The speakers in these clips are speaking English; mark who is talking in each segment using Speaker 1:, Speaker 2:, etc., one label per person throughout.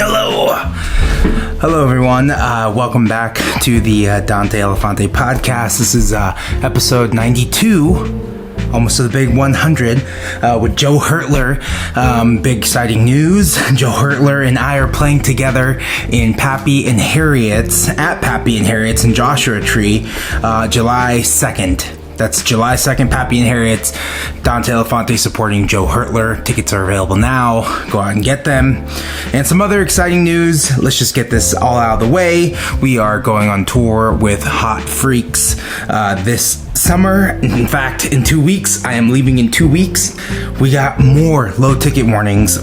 Speaker 1: Hello, everyone. Welcome back to the Dante Elephante Podcast. This is episode 92, almost to the big 100, with Joe Hertler. Big exciting news. Joe Hertler and I are playing together in Pappy and Harriet's, at Pappy and Harriet's in Joshua Tree, July 2nd. That's July 2nd, Pappy and Harriet's. Dante Elephante supporting Joe Hertler. Tickets are available now. Go out and get them. And some other exciting news. Let's just get this all out of the way. We are going on tour with Hot Freaks this summer. In fact, in 2 weeks. I am leaving in 2 weeks. We got more low ticket warnings.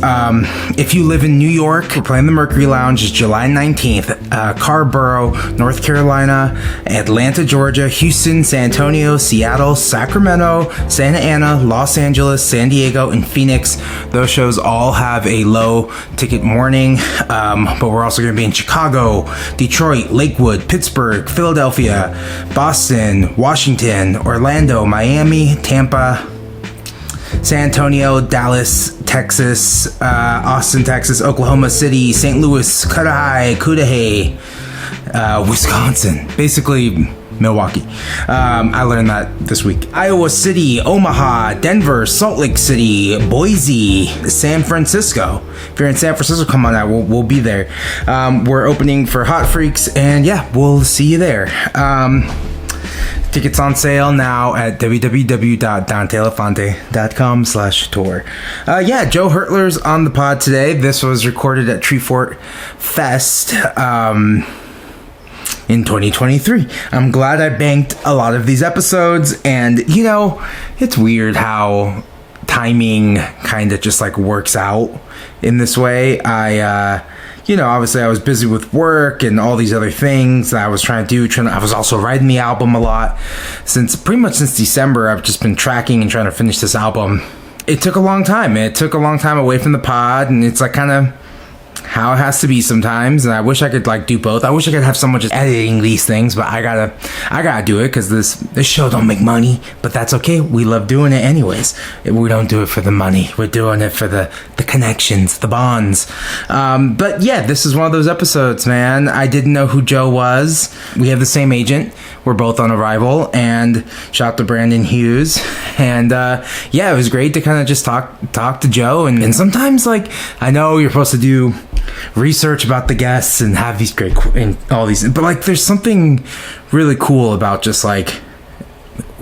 Speaker 1: If you live in New York, we're playing the Mercury Lounge. It's July 19th. Carborro, North Carolina, Atlanta, Georgia, Houston, San Antonio, Seattle, Sacramento, Santa Ana, Los Angeles, San Diego, and Phoenix. Those shows all have a low ticket warning, but we're also going to be in Chicago, Detroit, Lakewood, Pittsburgh, Philadelphia, Boston, Washington, Orlando, Miami, Tampa, San Antonio, Dallas, Texas, Austin, Texas, Oklahoma City, St. Louis, Cudahy, Wisconsin, basically Milwaukee. I learned that this week. Iowa City, Omaha, Denver, Salt Lake City, Boise, San Francisco. If you're in San Francisco, come on out. We'll be there. We're opening for Hot Freaks, and yeah, we'll see you there. Tickets on sale now at www.danteelefante.com/tour. Joe Hertler's on the pod today. This was recorded at Treefort Fest in 2023. I'm glad I banked a lot of these episodes, and it's weird how timing kind of just like works out in this way. Obviously I was busy with work and all these other things that I was trying to do. I was also writing the album a lot. Pretty much since December, I've just been tracking and trying to finish this album. It took a long time. It took a long time away from the pod, and it's like kind of how it has to be sometimes, and I wish I could do both. I wish I could have someone just editing these things, but I gotta do it because this show don't make money, but that's okay. We love doing it anyways. We don't do it for the money. We're doing it for the connections, the bonds. But yeah, this is one of those episodes, man. I didn't know who Joe was. We have the same agent. We're both on Arrival, and shout out to Brandon Hughes. And it was great to kind of just talk to Joe. And sometimes, I know you're supposed to do research about the guests and have these great and all these, but there's something really cool about just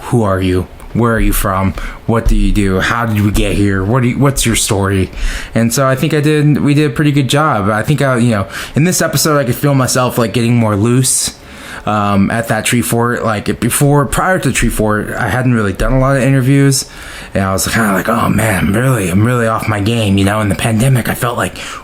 Speaker 1: who are you? Where are you from? What do you do? How did we get here? What's your story? And so I think we did a pretty good job. I think in this episode I could feel myself getting more loose. At that Treefort, prior to Treefort, I hadn't really done a lot of interviews, and I was kind of oh man, I'm really off my game, in the pandemic I felt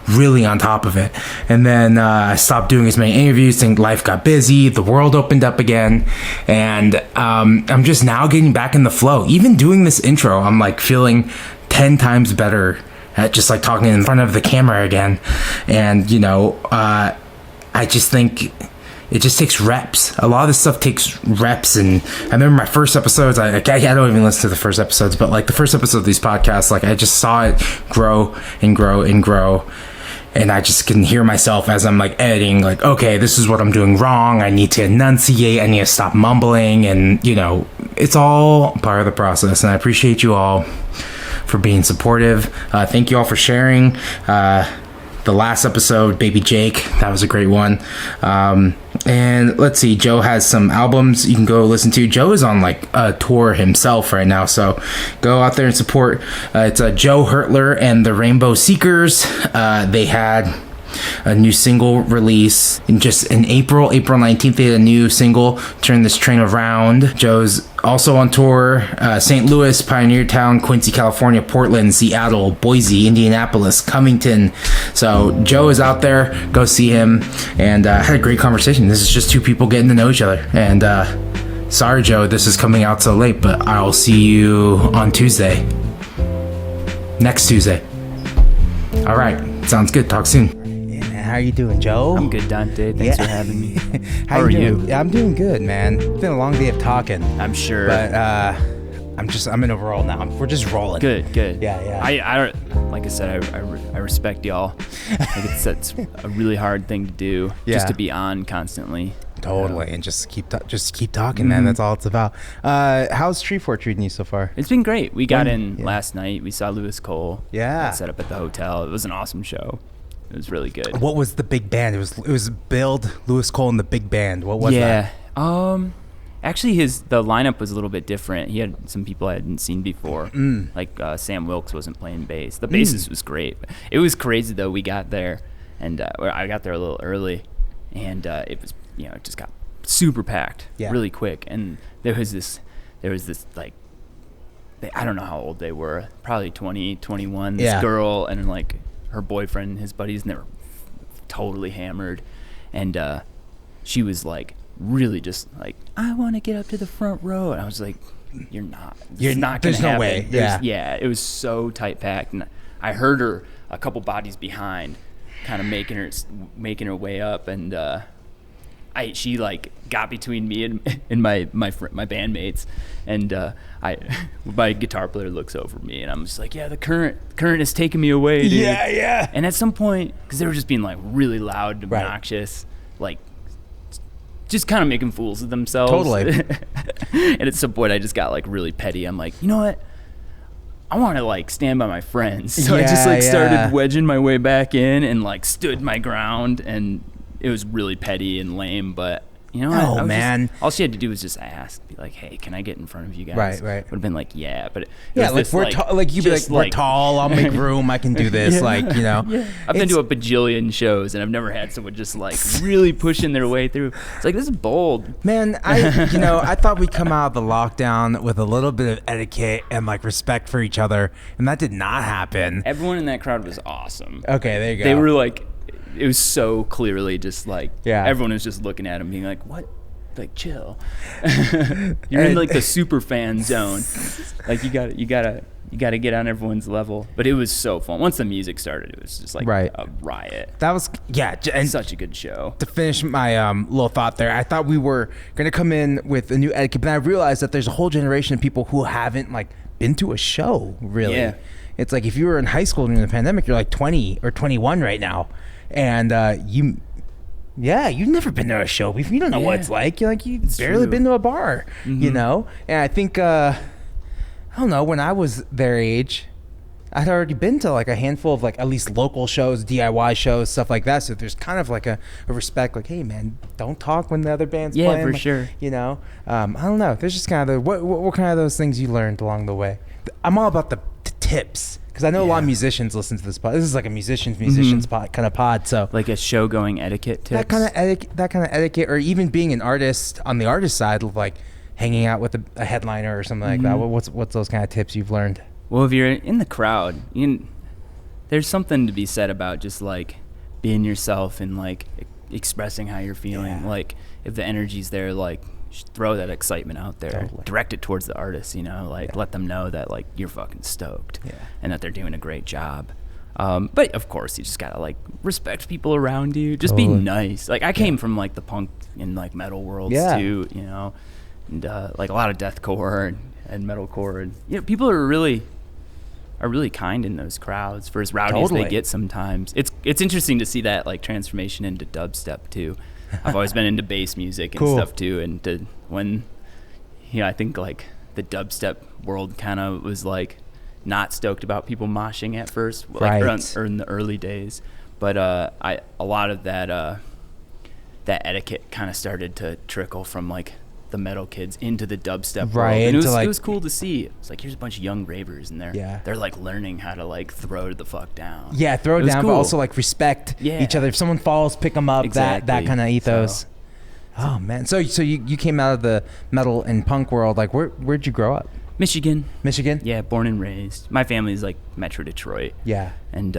Speaker 1: really on top of it, and then I stopped doing as many interviews, and life got busy, the world opened up again, and I'm just now getting back in the flow. Even doing this intro, I'm feeling 10 times better at just talking in front of the camera again, and I just think it just takes reps. A lot of this stuff takes reps, and I remember my first episodes, I don't even listen to the first episodes, but the first episode of these podcasts, I just saw it grow and grow and grow, and I just can hear myself as I'm editing, okay, this is what I'm doing wrong, I need to enunciate, I need to stop mumbling, and it's all part of the process, and I appreciate you all for being supportive. Thank you all for sharing. The last episode, Baby Jake, that was a great one. And let's see, Joe has some albums you can go listen to. Joe is on a tour himself right now, so go out there and support. It's Joe Hertler and the Rainbow Seekers. They had a new single release in April 19th. They had a new single, Turn This Train Around. Joe's also on tour, St. Louis, Pioneer Town, Quincy, California, Portland, Seattle, Boise, Indianapolis, Covington. So Joe is out there. Go see him. And had a great conversation. This is just two people getting to know each other. And sorry, Joe, this is coming out so late, but I'll see you on Tuesday. Next Tuesday. All right. Sounds good. Talk soon. How you doing, Joe?
Speaker 2: I'm good, Dante. Thanks for having me.
Speaker 1: How are you? I'm doing good, man. It's been a long day of talking.
Speaker 2: I'm sure.
Speaker 1: But I'm in a roll now. We're just rolling.
Speaker 2: Good.
Speaker 1: Yeah.
Speaker 2: I like I said, I respect y'all. Like that's a really hard thing to do, just to be on constantly.
Speaker 1: Totally, and just keep talking, man. That's all it's about. How's Treefort treating you so far?
Speaker 2: It's been great. We got in last night. We saw Lewis Cole.
Speaker 1: Yeah.
Speaker 2: Set up at the hotel. It was an awesome show. It was really good.
Speaker 1: What was the big band? It was Build, Lewis Cole, and the big band. What was that?
Speaker 2: Actually, the lineup was a little bit different. He had some people I hadn't seen before. Like Sam Wilkes wasn't playing bass. The bassist was great. It was crazy though. We got there, and I got there a little early, and it was it just got super packed really quick. And there was this like, I don't know how old they were, probably 20, 21. This girl and like her boyfriend and his buddies, and they were totally hammered, and she was like really just like, I want to get up to the front row, and I was like, you're not gonna
Speaker 1: there's
Speaker 2: happen.
Speaker 1: No way.
Speaker 2: It was so tight packed, and I heard her a couple bodies behind kind of making her way up, and she like got between me and my bandmates, and my guitar player looks over me, and I'm just like, the current is taking me away, dude.
Speaker 1: Yeah.
Speaker 2: And at some point, because they were just being like really loud, obnoxious, like just kind of making fools of themselves.
Speaker 1: Totally.
Speaker 2: And at some point, I just got like really petty. I'm like, you know what? I want to like stand by my friends. So I just like started wedging my way back in and like stood my ground, and it was really petty and lame, but man.
Speaker 1: Just,
Speaker 2: all she had to do was just ask, be like, hey, can I get in front of you guys? Right. Would have been like, yeah, but
Speaker 1: you'd be like, we're tall, I'll make room, I can do this,
Speaker 2: I've been to a bajillion shows, and I've never had someone just like really pushing their way through. It's like, this is bold.
Speaker 1: Man, I thought we'd come out of the lockdown with a little bit of etiquette and like respect for each other, and that did not happen.
Speaker 2: Everyone in that crowd was awesome.
Speaker 1: Okay, there you go.
Speaker 2: They were like, it was so clearly just like, everyone was just looking at him being like, what? Like, chill. You're in like the super fan zone. Like you gotta get on everyone's level. But it was so fun. Once the music started, it was just like a riot.
Speaker 1: That was, and
Speaker 2: such a good show.
Speaker 1: To finish my little thought there, I thought we were going to come in with a new etiquette, but I realized that there's a whole generation of people who haven't like been to a show, really. Yeah. It's like if you were in high school during the pandemic, you're like 20 or 21 right now. And you've never been to a show before. You don't know what it's like. You've barely been to a bar, And I think, I don't know, when I was their age, I'd already been to like a handful of like at least local shows, DIY shows, stuff like that. So there's kind of like a respect, like, hey man, don't talk when the other band's playing.
Speaker 2: Yeah, for sure.
Speaker 1: I don't know. There's just kind of what kind of those things you learned along the way. I'm all about the tips. Because I know a lot of musicians listen to this pod. This is like a musicians pod, kind of pod. So
Speaker 2: like a show going etiquette tips.
Speaker 1: That kind of etiquette, or even being an artist on the artist side, of like hanging out with a headliner or something like that. What's those kind of tips you've learned?
Speaker 2: Well, if you're in the crowd, there's something to be said about just like being yourself and like expressing how you're feeling. Yeah. Like if the energy's there, like throw that excitement out there. Totally. Direct it towards the artist, let them know that like you're fucking stoked and that they're doing a great job. But of course you just gotta like respect people around you. Just be nice. Like I came from like the punk and like metal worlds too, and like a lot of deathcore and metalcore, and people are really kind in those crowds for as rowdy as they get sometimes. It's interesting to see that like transformation into dubstep too. I've always been into bass music and stuff too, and when I think like the dubstep world kind of was like not stoked about people moshing at first, like or in the early days, but a lot of that etiquette kind of started to trickle from like the metal kids into the dubstep world, and it was cool to see. It's like, here's a bunch of young ravers in there. They're like learning how to like throw the fuck down.
Speaker 1: Throw it down, cool. But also like respect each other. If someone falls, pick them up. Exactly. That kind of ethos. Oh man, so you came out of the metal and punk world. Like where'd you grow up?
Speaker 2: Michigan.
Speaker 1: Yeah,
Speaker 2: born and raised. My family's like Metro Detroit.
Speaker 1: Yeah.
Speaker 2: And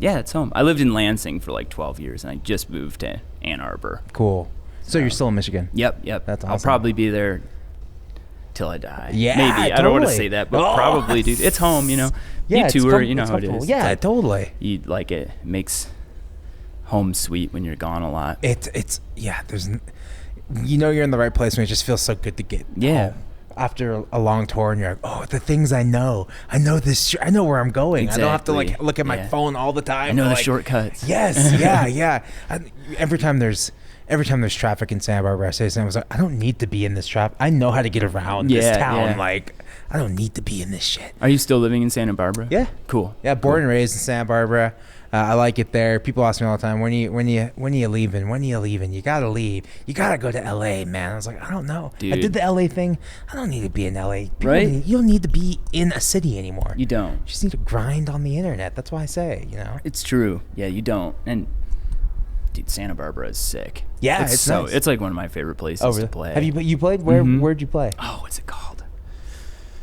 Speaker 2: it's home. I lived in Lansing for like 12 years, and I just moved to Ann Arbor.
Speaker 1: Cool. So you're still in Michigan?
Speaker 2: Yep.
Speaker 1: That's awesome.
Speaker 2: I'll probably be there till I die.
Speaker 1: Yeah,
Speaker 2: maybe.
Speaker 1: Totally.
Speaker 2: I don't want to say that, but probably, dude. It's home,
Speaker 1: Yeah,
Speaker 2: you tour, you know how it is.
Speaker 1: Yeah, totally.
Speaker 2: You like it makes home sweet when you're gone a lot.
Speaker 1: There's you're in the right place when it just feels so good to get home. after a long tour, and you're like, oh, the things I know this, I know where I'm going.
Speaker 2: Exactly.
Speaker 1: I don't have to like look at my phone all the time.
Speaker 2: I know the
Speaker 1: like,
Speaker 2: shortcuts.
Speaker 1: Yes, yeah. Every time there's traffic in Santa Barbara, I say to myself, I don't need to be in this traffic. I know how to get around this town.
Speaker 2: Yeah.
Speaker 1: Like, I don't need to be in this shit.
Speaker 2: Are you still living in Santa Barbara?
Speaker 1: Yeah.
Speaker 2: Cool.
Speaker 1: Yeah, born and raised in Santa Barbara. I like it there. People ask me all the time, when are you leaving? When are you leaving? You gotta leave. You gotta go to LA, man. I was like, I don't know.
Speaker 2: Dude.
Speaker 1: I did the LA thing. I don't need to be in LA.
Speaker 2: Right?
Speaker 1: You don't need to be in a city anymore.
Speaker 2: You don't.
Speaker 1: You just need to grind on the internet. That's why I say,
Speaker 2: It's true. Yeah, you don't. And dude, Santa Barbara is sick.
Speaker 1: Yeah, it's nice.
Speaker 2: It's like one of my favorite places to play.
Speaker 1: Have you played? Where'd you play?
Speaker 2: Oh, what's it called?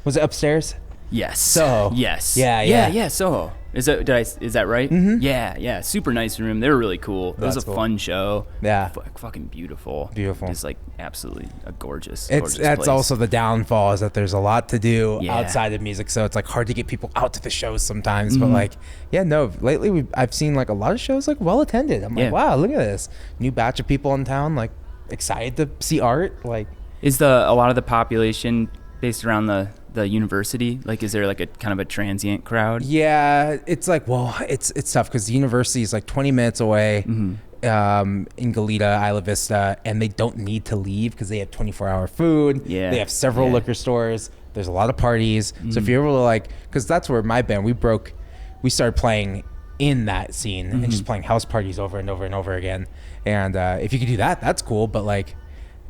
Speaker 1: Was it upstairs?
Speaker 2: Yes.
Speaker 1: Soho.
Speaker 2: Yes.
Speaker 1: Yeah.
Speaker 2: Soho. Is that right?
Speaker 1: Mm-hmm.
Speaker 2: Yeah. Super nice room. They were really cool. It was a
Speaker 1: cool.
Speaker 2: fun show.
Speaker 1: Yeah.
Speaker 2: Fucking beautiful.
Speaker 1: Beautiful.
Speaker 2: Just absolutely a gorgeous.
Speaker 1: That's
Speaker 2: place.
Speaker 1: also the downfall, is that there's a lot to do
Speaker 2: Yeah.
Speaker 1: outside of music, so it's hard to get people out to the shows sometimes.
Speaker 2: Mm-hmm.
Speaker 1: But lately I've seen a lot of shows well attended. I'm like, wow, look at this new batch of people in town, excited to see art.
Speaker 2: Is a lot of the population based around the university? Is there a kind of a transient crowd?
Speaker 1: Yeah, it's it's tough because the university is 20 minutes away.
Speaker 2: Mm-hmm.
Speaker 1: In Goleta, Isla Vista, and they don't need to leave because they have 24-hour food.
Speaker 2: Yeah.
Speaker 1: They have several liquor stores. There's a lot of parties. So if you're able to because that's where my band, we started playing in that scene and just playing house parties over and over and over again. And if you could do that, that's cool. But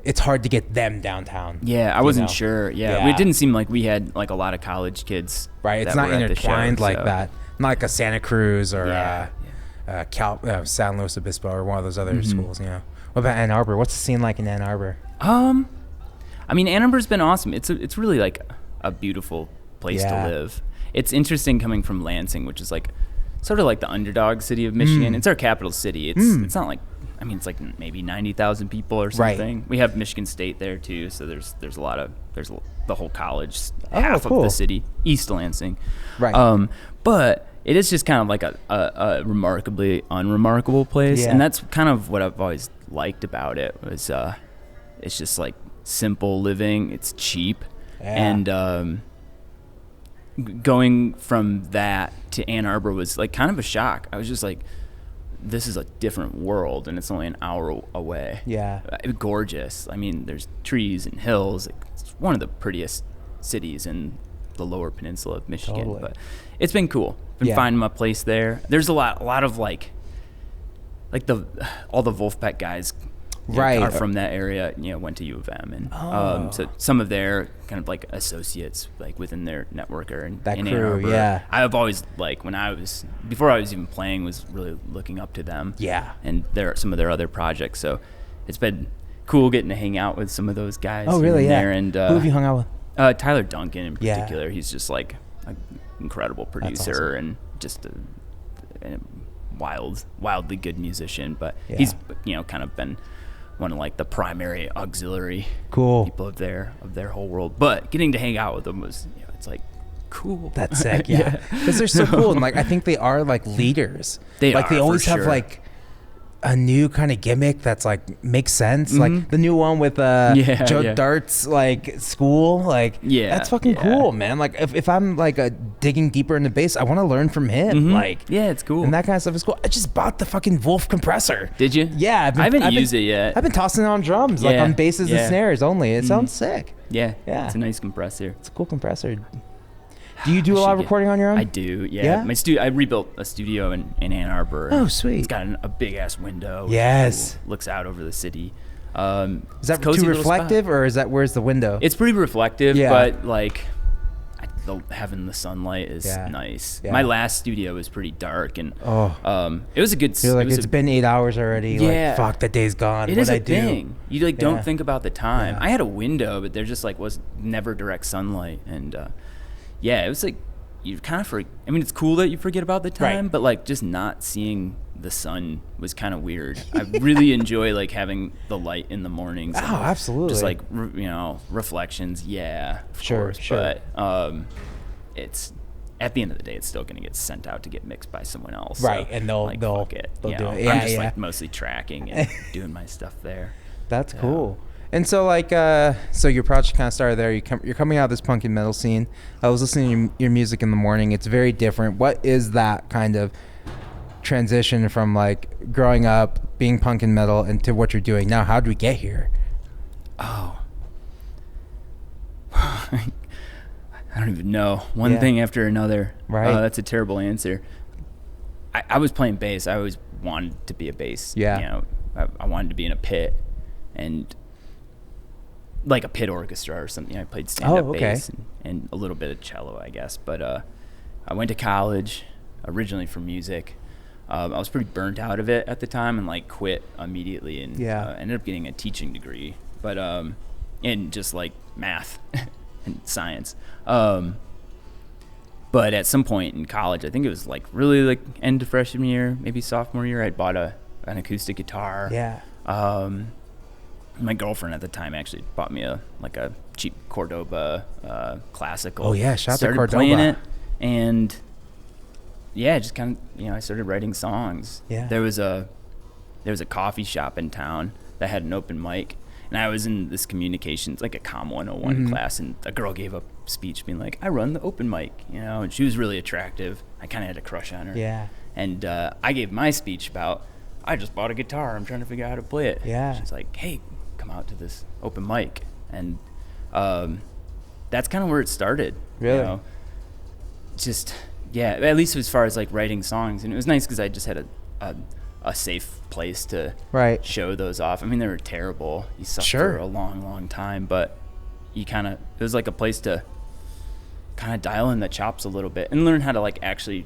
Speaker 1: it's hard to get them downtown.
Speaker 2: Yeah, I wasn't sure. Yeah. It didn't seem like we had a lot of college kids.
Speaker 1: Right, it's
Speaker 2: that
Speaker 1: not
Speaker 2: were at the
Speaker 1: intertwined
Speaker 2: show,
Speaker 1: like
Speaker 2: so.
Speaker 1: that. Not like a Santa Cruz or San Luis Obispo or one of those other schools. What about Ann Arbor? What's the scene like in Ann Arbor?
Speaker 2: I mean, Ann Arbor's been awesome. It's really a beautiful place to live. It's interesting coming from Lansing, which is sort of the underdog city of Michigan. It's our capital city. It's not it's maybe 90,000 people or something. Right. We have Michigan State there too, so there's the whole college, half of the city, East Lansing.
Speaker 1: Right.
Speaker 2: But it is just kind of a remarkably unremarkable place, and that's kind of what I've always liked about it. Was it's just simple living. It's cheap, and going from that to Ann Arbor was kind of a shock. I was just this is a different world, and it's only an hour away.
Speaker 1: Yeah.
Speaker 2: Gorgeous. I mean, there's trees and hills. It's one of the prettiest cities in the lower peninsula of Michigan.
Speaker 1: Totally.
Speaker 2: But it's been cool. Been finding my place there. There's a lot of all the Wolfpack guys are from that area, went to U of M, and so some of their kind of associates within their network are in Ann Arbor.
Speaker 1: Yeah.
Speaker 2: I've always before I was even playing, was really looking up to them.
Speaker 1: Yeah.
Speaker 2: And some of their other projects. So it's been cool getting to hang out with some of those guys.
Speaker 1: Oh, really? Yeah.
Speaker 2: There. And
Speaker 1: who have you hung out with?
Speaker 2: Tyler Duncan in particular. He's just an incredible producer.
Speaker 1: Awesome.
Speaker 2: And just a wildly good musician. But
Speaker 1: Yeah.
Speaker 2: he's kind of been one of the primary auxiliary people of their whole world. But getting to hang out with them was it's cool.
Speaker 1: That's sick. Yeah, because they're so cool, and I think they are leaders. They always have a new kind of gimmick that's makes sense. The new one with Joe Dart's school. That's fucking cool, man. If I'm digging deeper in the bass, I want to learn from him.
Speaker 2: It's cool.
Speaker 1: And that kind of stuff is cool. I just bought the fucking Wolf compressor.
Speaker 2: Did you?
Speaker 1: Yeah,
Speaker 2: I haven't used it yet.
Speaker 1: I've been tossing it on drums, on basses and snares only. It sounds sick.
Speaker 2: Yeah. It's a nice compressor.
Speaker 1: It's a cool compressor. Do you do a lot of recording on your own?
Speaker 2: I do, yeah. My I rebuilt a studio in Ann Arbor.
Speaker 1: Oh, sweet.
Speaker 2: It's got a big ass window.
Speaker 1: Yes.
Speaker 2: Looks out over the city.
Speaker 1: Is that too reflective, or where's the window?
Speaker 2: It's pretty reflective, but having the sunlight is nice. Yeah. My last studio was pretty dark, and it was a good.
Speaker 1: You're it's been 8 hours already.
Speaker 2: Yeah.
Speaker 1: Fuck, the day's gone.
Speaker 2: It
Speaker 1: What'd
Speaker 2: is a
Speaker 1: I do?
Speaker 2: thing. You don't think about the time. I had a window, but there just was never direct sunlight, and it was you kind of it's cool that you forget about the time, but just not seeing the sun was kind of weird. I really enjoy having the light in the mornings.
Speaker 1: Oh, absolutely.
Speaker 2: Just reflections. Yeah, of course.
Speaker 1: Sure.
Speaker 2: But it's at the end of the day, it's still going to get sent out to get mixed by someone else.
Speaker 1: Right,
Speaker 2: so,
Speaker 1: and they'll
Speaker 2: fuck it.
Speaker 1: do it.
Speaker 2: I'm just mostly tracking and doing my stuff there.
Speaker 1: That's cool. And so like so your project kind of started there. You're coming out of this punk and metal scene. I was listening to your music in the morning. It's very different. What is that kind of transition from like growing up being punk and metal into what you're doing now? How did we get here?
Speaker 2: Oh. I don't even know. One thing after another.
Speaker 1: Right.
Speaker 2: That's a terrible answer. I was playing bass. I always wanted to be a bass.
Speaker 1: Yeah.
Speaker 2: You know, I wanted to be in a pit and like a pit orchestra or something. I played stand-up bass and a little bit of cello, I guess. But I went to college originally for music. I was pretty burnt out of it at the time and like quit immediately and ended up getting a teaching degree, but in just like math and science. But at some point in college, I think it was like really like end of freshman year, maybe sophomore year, I bought an acoustic guitar.
Speaker 1: Yeah.
Speaker 2: My girlfriend at the time actually bought me a cheap Cordoba classical.
Speaker 1: Oh yeah, shout out to
Speaker 2: Started
Speaker 1: Cordoba.
Speaker 2: playing it, and yeah, just kind of, I started writing songs.
Speaker 1: Yeah.
Speaker 2: There was a coffee shop in town that had an open mic, and I was in this communications, like a Comm 101 class, and a girl gave a speech being like, I run the open mic, and she was really attractive. I kind of had a crush on her.
Speaker 1: Yeah.
Speaker 2: And I gave my speech about, I just bought a guitar, I'm trying to figure out how to play it.
Speaker 1: Yeah.
Speaker 2: She's like, hey, come out to this open mic. And that's kind of where it started.
Speaker 1: Really?
Speaker 2: Just, yeah, at least as far as like writing songs. And it was nice because I just had a safe place to show those off. I mean, they were terrible. You sucked for a long, long time, but it was like a place to kind of dial in the chops a little bit and learn how to like actually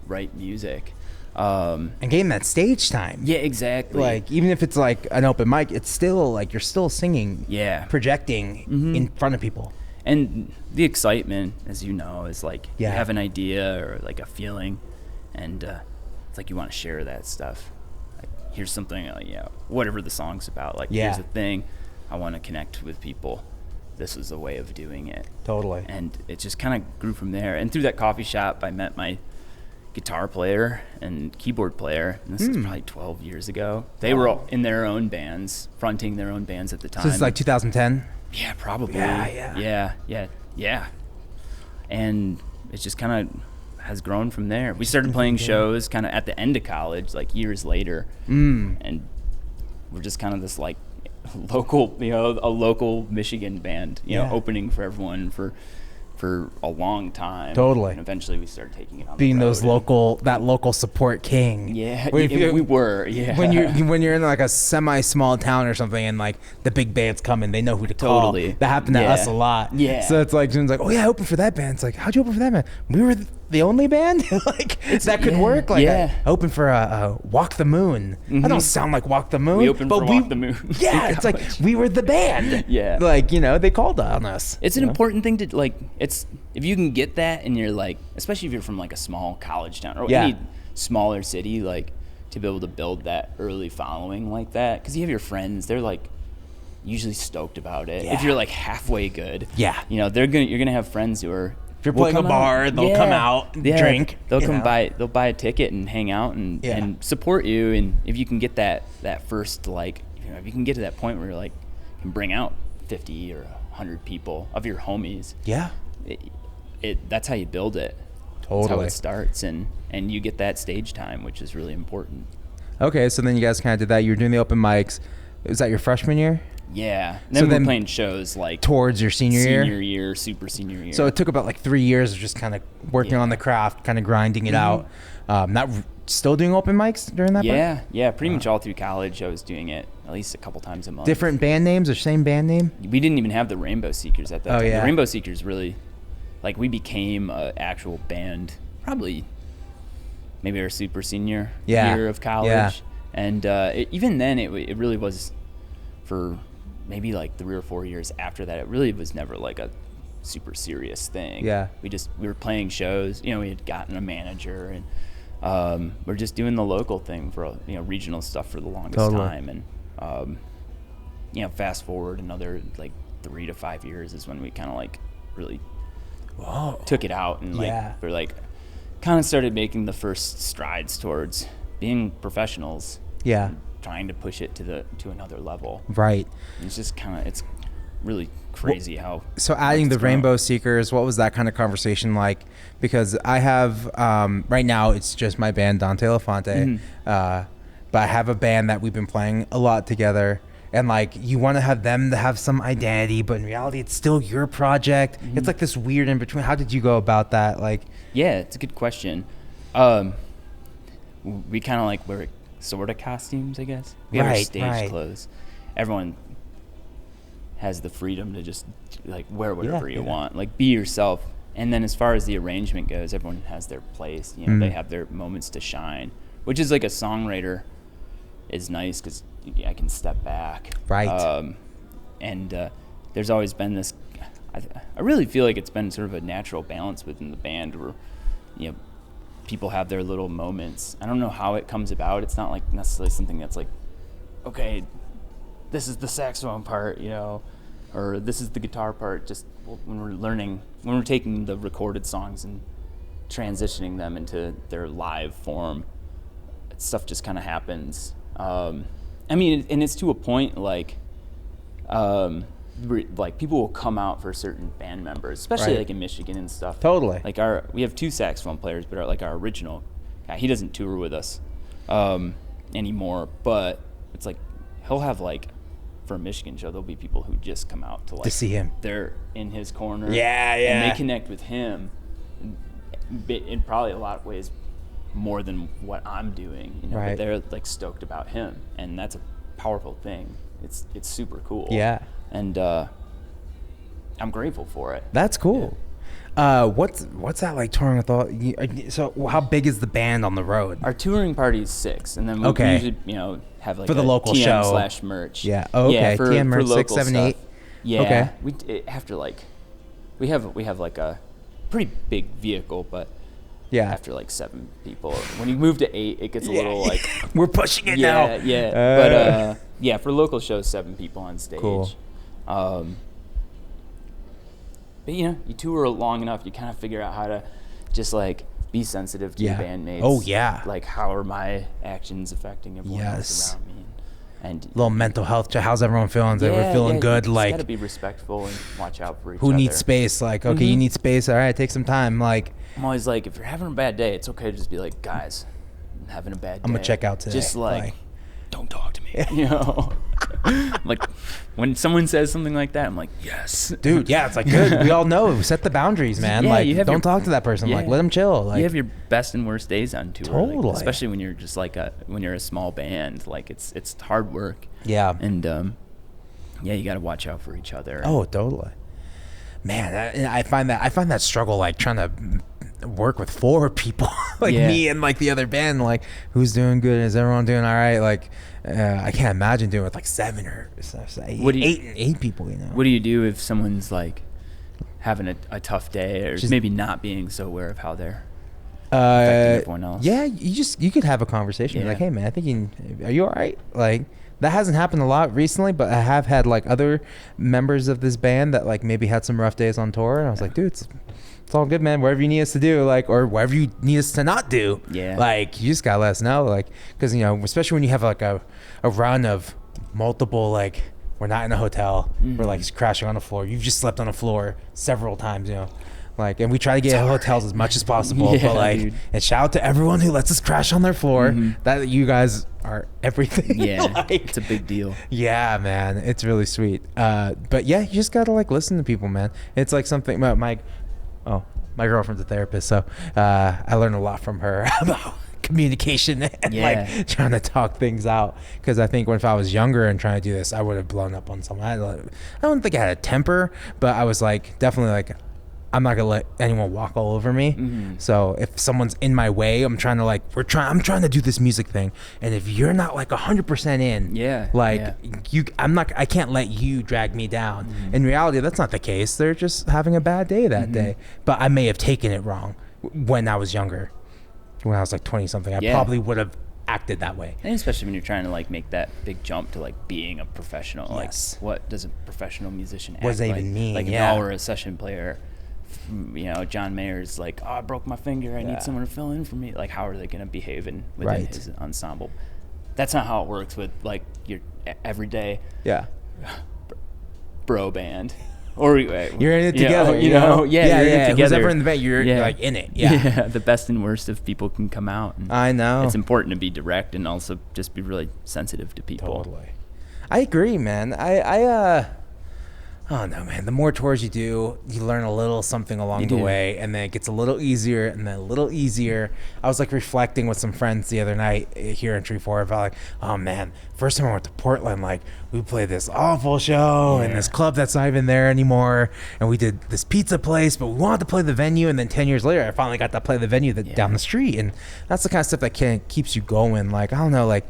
Speaker 2: write music.
Speaker 1: And gain that stage time.
Speaker 2: Yeah, exactly.
Speaker 1: Like, even if it's like an open mic, it's still like you're still singing, projecting in front of people.
Speaker 2: And the excitement, as you know, is like you have an idea or like a feeling, and it's like you want to share that stuff. Like, here's something, whatever the song's about. Like, here's a thing. I want to connect with people. This is a way of doing it.
Speaker 1: Totally.
Speaker 2: And it just kind of grew from there. And through that coffee shop, I met my guitar player and keyboard player. And this is probably 12 years ago. They were all in their own bands, fronting their own bands at the time.
Speaker 1: So this is like 2010?
Speaker 2: Yeah, probably.
Speaker 1: Yeah.
Speaker 2: And it just kind of has grown from there. We started playing shows kind of at the end of college, like years later. And we're just kind of this like local, a local Michigan band, opening for everyone for a long time.
Speaker 1: Totally.
Speaker 2: And eventually we started taking it on
Speaker 1: being
Speaker 2: the road.
Speaker 1: that local support king.
Speaker 2: Yeah, we were. Yeah.
Speaker 1: When you're in like a semi-small town or something, and like the big band's coming, they know who to call.
Speaker 2: Totally.
Speaker 1: That happened to us a lot.
Speaker 2: Yeah.
Speaker 1: So it's like Jim's like, oh yeah, I opened for that band. It's like, how'd you open for that band? We were the only band. Like that could work. Like I opened for Walk the Moon. I don't sound like Walk the Moon.
Speaker 2: We opened for Walk the Moon.
Speaker 1: Yeah, it's like we were the band.
Speaker 2: Yeah.
Speaker 1: Like they called on us.
Speaker 2: It's an important thing to like. It's if you can get that, and you're like, especially if you're from like a small college town or any smaller city, like to be able to build that early following like that, because you have your friends. They're like usually stoked about it. If you're like halfway good, you're gonna have friends who are.
Speaker 1: If you're playing a bar, they'll come out and drink.
Speaker 2: They'll buy a ticket and hang out and support you. And if you can get that first, like, if you can get to that point where you're like, can bring out 50 or 100 people of your homies.
Speaker 1: Yeah.
Speaker 2: That's how you build it.
Speaker 1: Totally.
Speaker 2: That's how it starts. And you get that stage time, which is really important.
Speaker 1: Okay. So then you guys kind of did that. You were doing the open mics. Was that your freshman year?
Speaker 2: Yeah. Then we're playing shows like
Speaker 1: towards your senior
Speaker 2: year, super senior year.
Speaker 1: So it took about like 3 years of just kind of working on the craft, kind of grinding it out. Still doing open mics during that part?
Speaker 2: Yeah. Pretty much all through college, I was doing it at least a couple times a month.
Speaker 1: Different band names or same band name?
Speaker 2: We didn't even have the Rainbow Seekers at that time. The Rainbow Seekers really, like, we became an actual band probably maybe our super senior year of college. Yeah. And even then, it really was for maybe like 3 or 4 years after that. It really was never like a super serious thing. Yeah. We were playing shows. We had gotten a manager, and we're just doing the local thing for regional stuff for the longest time. And fast forward another like 3 to 5 years is when we kind of like really took it out, and like we're like kind of started making the first strides towards being professionals. Yeah. trying to push it to another level.
Speaker 1: Right.
Speaker 2: And it's just kind of, it's really crazy how.
Speaker 1: So adding the Rainbow Seekers, what was that kind of conversation like? Because I have, right now it's just my band, Dante Elephante, but I have a band that we've been playing a lot together. And like, you want to have them to have some identity, but in reality, it's still your project. It's like this weird in between. How did you go about that? Like,
Speaker 2: yeah, it's a good question. We kind of like wear sort of costumes, I guess. We have our stage clothes. Everyone has the freedom to just like wear whatever you want, like be yourself. And then as far as the arrangement goes, everyone has their place. You know, they have their moments to shine, which is like a songwriter is nice because I can step back.
Speaker 1: Right.
Speaker 2: And there's always been this, I really feel like it's been sort of a natural balance within the band where, you know, people have their little moments. I don't know how it comes about. It's not like necessarily something that's like, okay, this is the saxophone part, you know, or this is the guitar part. Just when we're taking the recorded songs and transitioning them into their live form, stuff just kind of happens. I mean, and it's to a point like people will come out for certain band members, especially like in Michigan and stuff.
Speaker 1: Totally.
Speaker 2: Like we have 2 saxophone players, but our original guy, he doesn't tour with us anymore. But it's like he'll have like for a Michigan show, there'll be people who just come out to
Speaker 1: see him.
Speaker 2: They're in his corner.
Speaker 1: Yeah.
Speaker 2: And they connect with him in probably a lot of ways more than what I'm doing, you know. But they're like stoked about him, and that's a powerful thing. It's super cool.
Speaker 1: Yeah.
Speaker 2: And I'm grateful for it.
Speaker 1: That's cool. Yeah. What's that like touring with all? So how big is the band on the road?
Speaker 2: Our touring party is 6, and then we usually have like
Speaker 1: for the local show
Speaker 2: /merch.
Speaker 1: Yeah. Oh, okay.
Speaker 2: Yeah, for
Speaker 1: TM merch
Speaker 2: local
Speaker 1: 6, 7, 8.
Speaker 2: Yeah.
Speaker 1: Okay.
Speaker 2: After like we have like a pretty big vehicle, but after like 7 people, when you move to 8, it gets a little like
Speaker 1: we're pushing it now.
Speaker 2: Yeah. But for local shows, 7 people on stage.
Speaker 1: Cool.
Speaker 2: But you tour long enough, you kind of figure out how to just like be sensitive to your bandmates.
Speaker 1: Oh yeah.
Speaker 2: Like, how are my actions affecting everyone else around me? And
Speaker 1: little mental health. How's everyone feeling? We're feeling good.
Speaker 2: You
Speaker 1: like,
Speaker 2: gotta be respectful and watch out for each
Speaker 1: who
Speaker 2: other.
Speaker 1: needs space? Like, okay, you need space. All right, take some time. Like,
Speaker 2: I'm always like, if you're having a bad day, it's okay to just be like, guys, I'm having a bad day.
Speaker 1: I'm gonna check out today.
Speaker 2: Just like don't talk to me. You know, like when someone says something like that, I'm like, yes,
Speaker 1: dude. Yeah, it's like good. We all know. Set the boundaries, man. Like, don't talk to that person. Like, let them chill. Like,
Speaker 2: you have your best and worst days on tour.
Speaker 1: Totally.
Speaker 2: Like, especially when you're just like when you're a small band. Like, it's hard work.
Speaker 1: Yeah.
Speaker 2: And you got to watch out for each other.
Speaker 1: Oh, totally. Man, I find that struggle, like trying to work with 4 people, like me and like the other band, like who's doing good, is everyone doing all right? Like I can't imagine doing it with like 7 or 8 people, you know.
Speaker 2: What do you do if someone's like having a tough day, or maybe not being so aware of how they're affecting everyone else?
Speaker 1: Yeah, you could have a conversation like, hey man, I think are you all right? Like, that hasn't happened a lot recently, but I have had like other members of this band that like maybe had some rough days on tour, and I was like, dude, it's all good, man. Whatever you need us to do, like, or whatever you need us to not do, like, you just gotta let us know, like, because especially when you have like a run of multiple, like, we're not in a hotel, we're like crashing on the floor. You've just slept on the floor several times, like, and we try to get hotels as much as possible, but like, dude. And shout out to everyone who lets us crash on their floor. That you guys are everything.
Speaker 2: Like, it's a big deal.
Speaker 1: Yeah, man, it's really sweet. But yeah, you just gotta like listen to people, man. It's like something. My girlfriend's a therapist, so I learned a lot from her about communication and like trying to talk things out. Because I think if I was younger and trying to do this, I would have blown up on someone. I don't think I had a temper, but I was like definitely like, I'm not gonna let anyone walk all over me. So if someone's in my way, I'm trying to I'm trying to do this music thing, and if you're not like 100% in, I can't let you drag me down. In reality, that's not the case. They're just having a bad day that day. But I may have taken it wrong when I was younger. When I was like 20 something, I probably would have acted that way.
Speaker 2: And especially when you're trying to like make that big jump to like being a professional. Like, what does a professional musician act
Speaker 1: what does that even mean?
Speaker 2: Like, if y'all were a session player, John Mayer's like, I broke my finger, I need someone to fill in for me. Like, how are they going to behave within his ensemble? that's not how it works with like your everyday bro band. Or you're
Speaker 1: in it together,
Speaker 2: you know? Yeah, you're in it together.
Speaker 1: Whoever in the band, you're like in it. Yeah.
Speaker 2: The best and worst of people can come out. And
Speaker 1: I know.
Speaker 2: It's important to be direct and also just be really sensitive to people.
Speaker 1: Totally. I agree, man. Oh no, man. The more tours you do, you learn a little something along the way, and then it gets a little easier and then a little easier. I was like reflecting with some friends the other night here in Treefort about like, oh man, first time I went to Portland, like we played this awful show in this club that's not even there anymore, and we did this pizza place, but we wanted to play the venue, and then 10 years later, I finally got to play the venue down the street, and that's the kind of stuff that keeps you going. Like, I don't know, like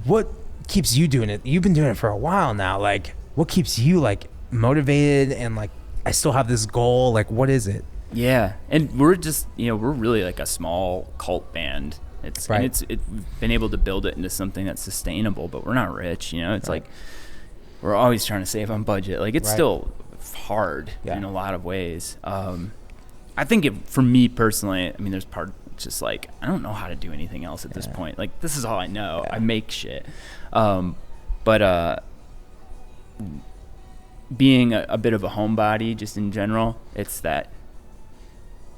Speaker 1: what keeps you doing it? You've been doing it for a while now. Like, what keeps you like motivated and like I still have this goal? Like, what is it?
Speaker 2: Yeah, and we're just we're really like a small cult band. It's been able to build it into something that's sustainable, but we're not rich. It's like we're always trying to save on budget. Like it's still hard in a lot of ways. I think for me personally, I mean, there's part just like I don't know how to do anything else at this point. Like this is all I know. I make shit, but being a bit of a homebody just in general, it's that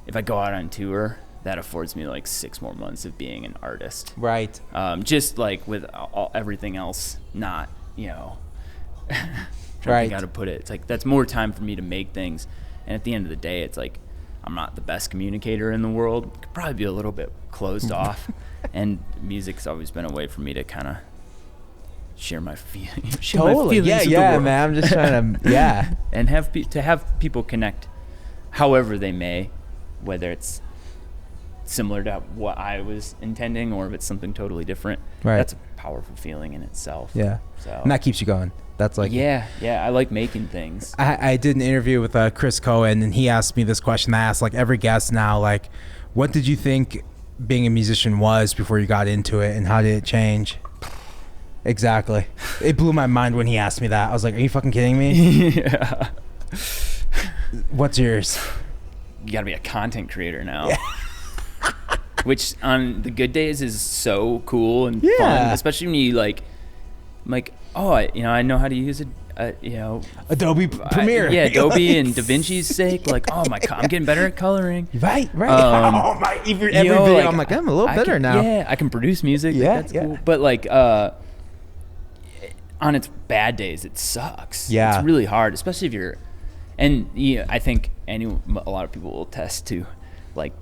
Speaker 2: if I go out on tour, that affords me like 6 more months of being an artist.
Speaker 1: Right.
Speaker 2: Just like with everything else, not, trying to think how to put it. It's like that's more time for me to make things. And at the end of the day, it's like I'm not the best communicator in the world. Could probably be a little bit closed off. And music's always been a way for me to kind of share my feelings.
Speaker 1: Totally. Yeah, man. I'm just trying to,
Speaker 2: and have people connect however they may, whether it's similar to what I was intending or if it's something totally different. Right. That's a powerful feeling in itself.
Speaker 1: Yeah. So. And that keeps you going. That's like
Speaker 2: I like making things.
Speaker 1: I did an interview with Chris Cohen, and he asked me this question. I asked like every guest now, like, what did you think being a musician was before you got into it, and how did it change? Exactly. It blew my mind when he asked me that. I was like, are you fucking kidding me?
Speaker 2: Yeah.
Speaker 1: What's yours?
Speaker 2: You gotta be a content creator now. Yeah. Which on the good days is so cool and fun, especially when you like, I know how to use
Speaker 1: Adobe Premiere.
Speaker 2: Adobe and DaVinci's sick. Like, oh my God, I'm getting better at coloring.
Speaker 1: Right. Every video, like, I'm like, I'm a little better now.
Speaker 2: Yeah, I can produce music. Yeah, that's cool. But like, on its bad days, it sucks. Yeah, it's really hard, especially if you're, and I think a lot of people will attest to, like,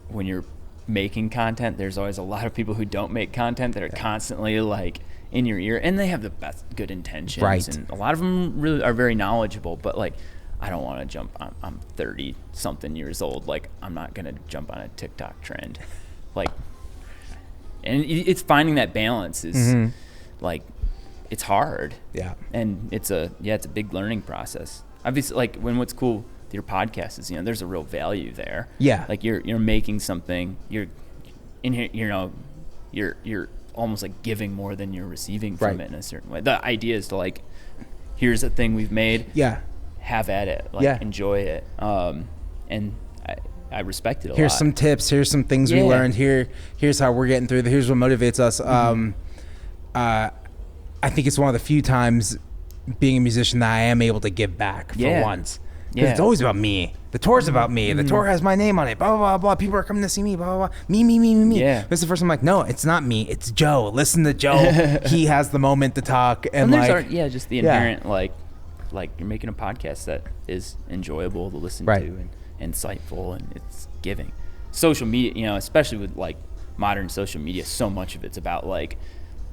Speaker 2: when you're making content, there's always a lot of people who don't make content that are constantly like in your ear, and they have the best good intentions, right? And a lot of them really are very knowledgeable, but like, I don't want to jump. I'm 30 something years old. Like, I'm not gonna jump on a TikTok trend, like, and it's finding that balance is like. It's hard. Yeah. And it's a big learning process. Obviously, like what's cool with your podcast is, there's a real value there. Yeah. Like you're making something, you're in here, you're almost like giving more than you're receiving from it in a certain way. The idea is to like, here's a thing we've made. Yeah. Have at it. Like enjoy it. And I respect it a lot.
Speaker 1: Here's some tips. Here's some things we learned. Here's how we're getting through. Here's what motivates us. I think it's one of the few times being a musician that I am able to give back for once. Because it's always about me. The tour's about me. The tour has my name on it. Blah, blah, blah, blah. People are coming to see me. Blah, blah, blah. Me. Yeah. This is the first time I'm like, no, it's not me. It's Joe. Listen to Joe. He has the moment to talk. And like,
Speaker 2: just the inherent, like you're making a podcast that is enjoyable to listen to and insightful, and it's giving. Social media, especially with like modern social media, so much of it's about like,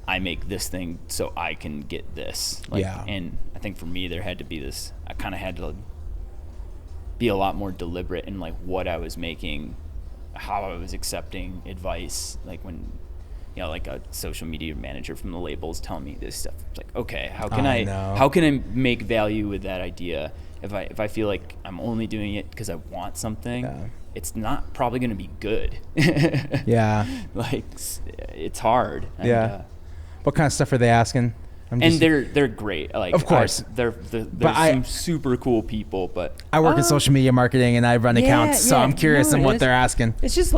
Speaker 2: I make this thing so I can get this. Like, and I think for me, there had to be this, I kind of had to be a lot more deliberate in like what I was making, how I was accepting advice. Like when, like a social media manager from the labels telling me this stuff, it's like, okay, how can I make value with that idea? If I feel like I'm only doing it because I want something, it's not probably going to be good. Like it's hard. And,
Speaker 1: what kind of stuff are they asking?
Speaker 2: they're great. Like,
Speaker 3: of course,
Speaker 2: they're some super cool people. But
Speaker 3: I work in social media marketing and I run accounts, so I'm curious on what they're asking.
Speaker 2: It's just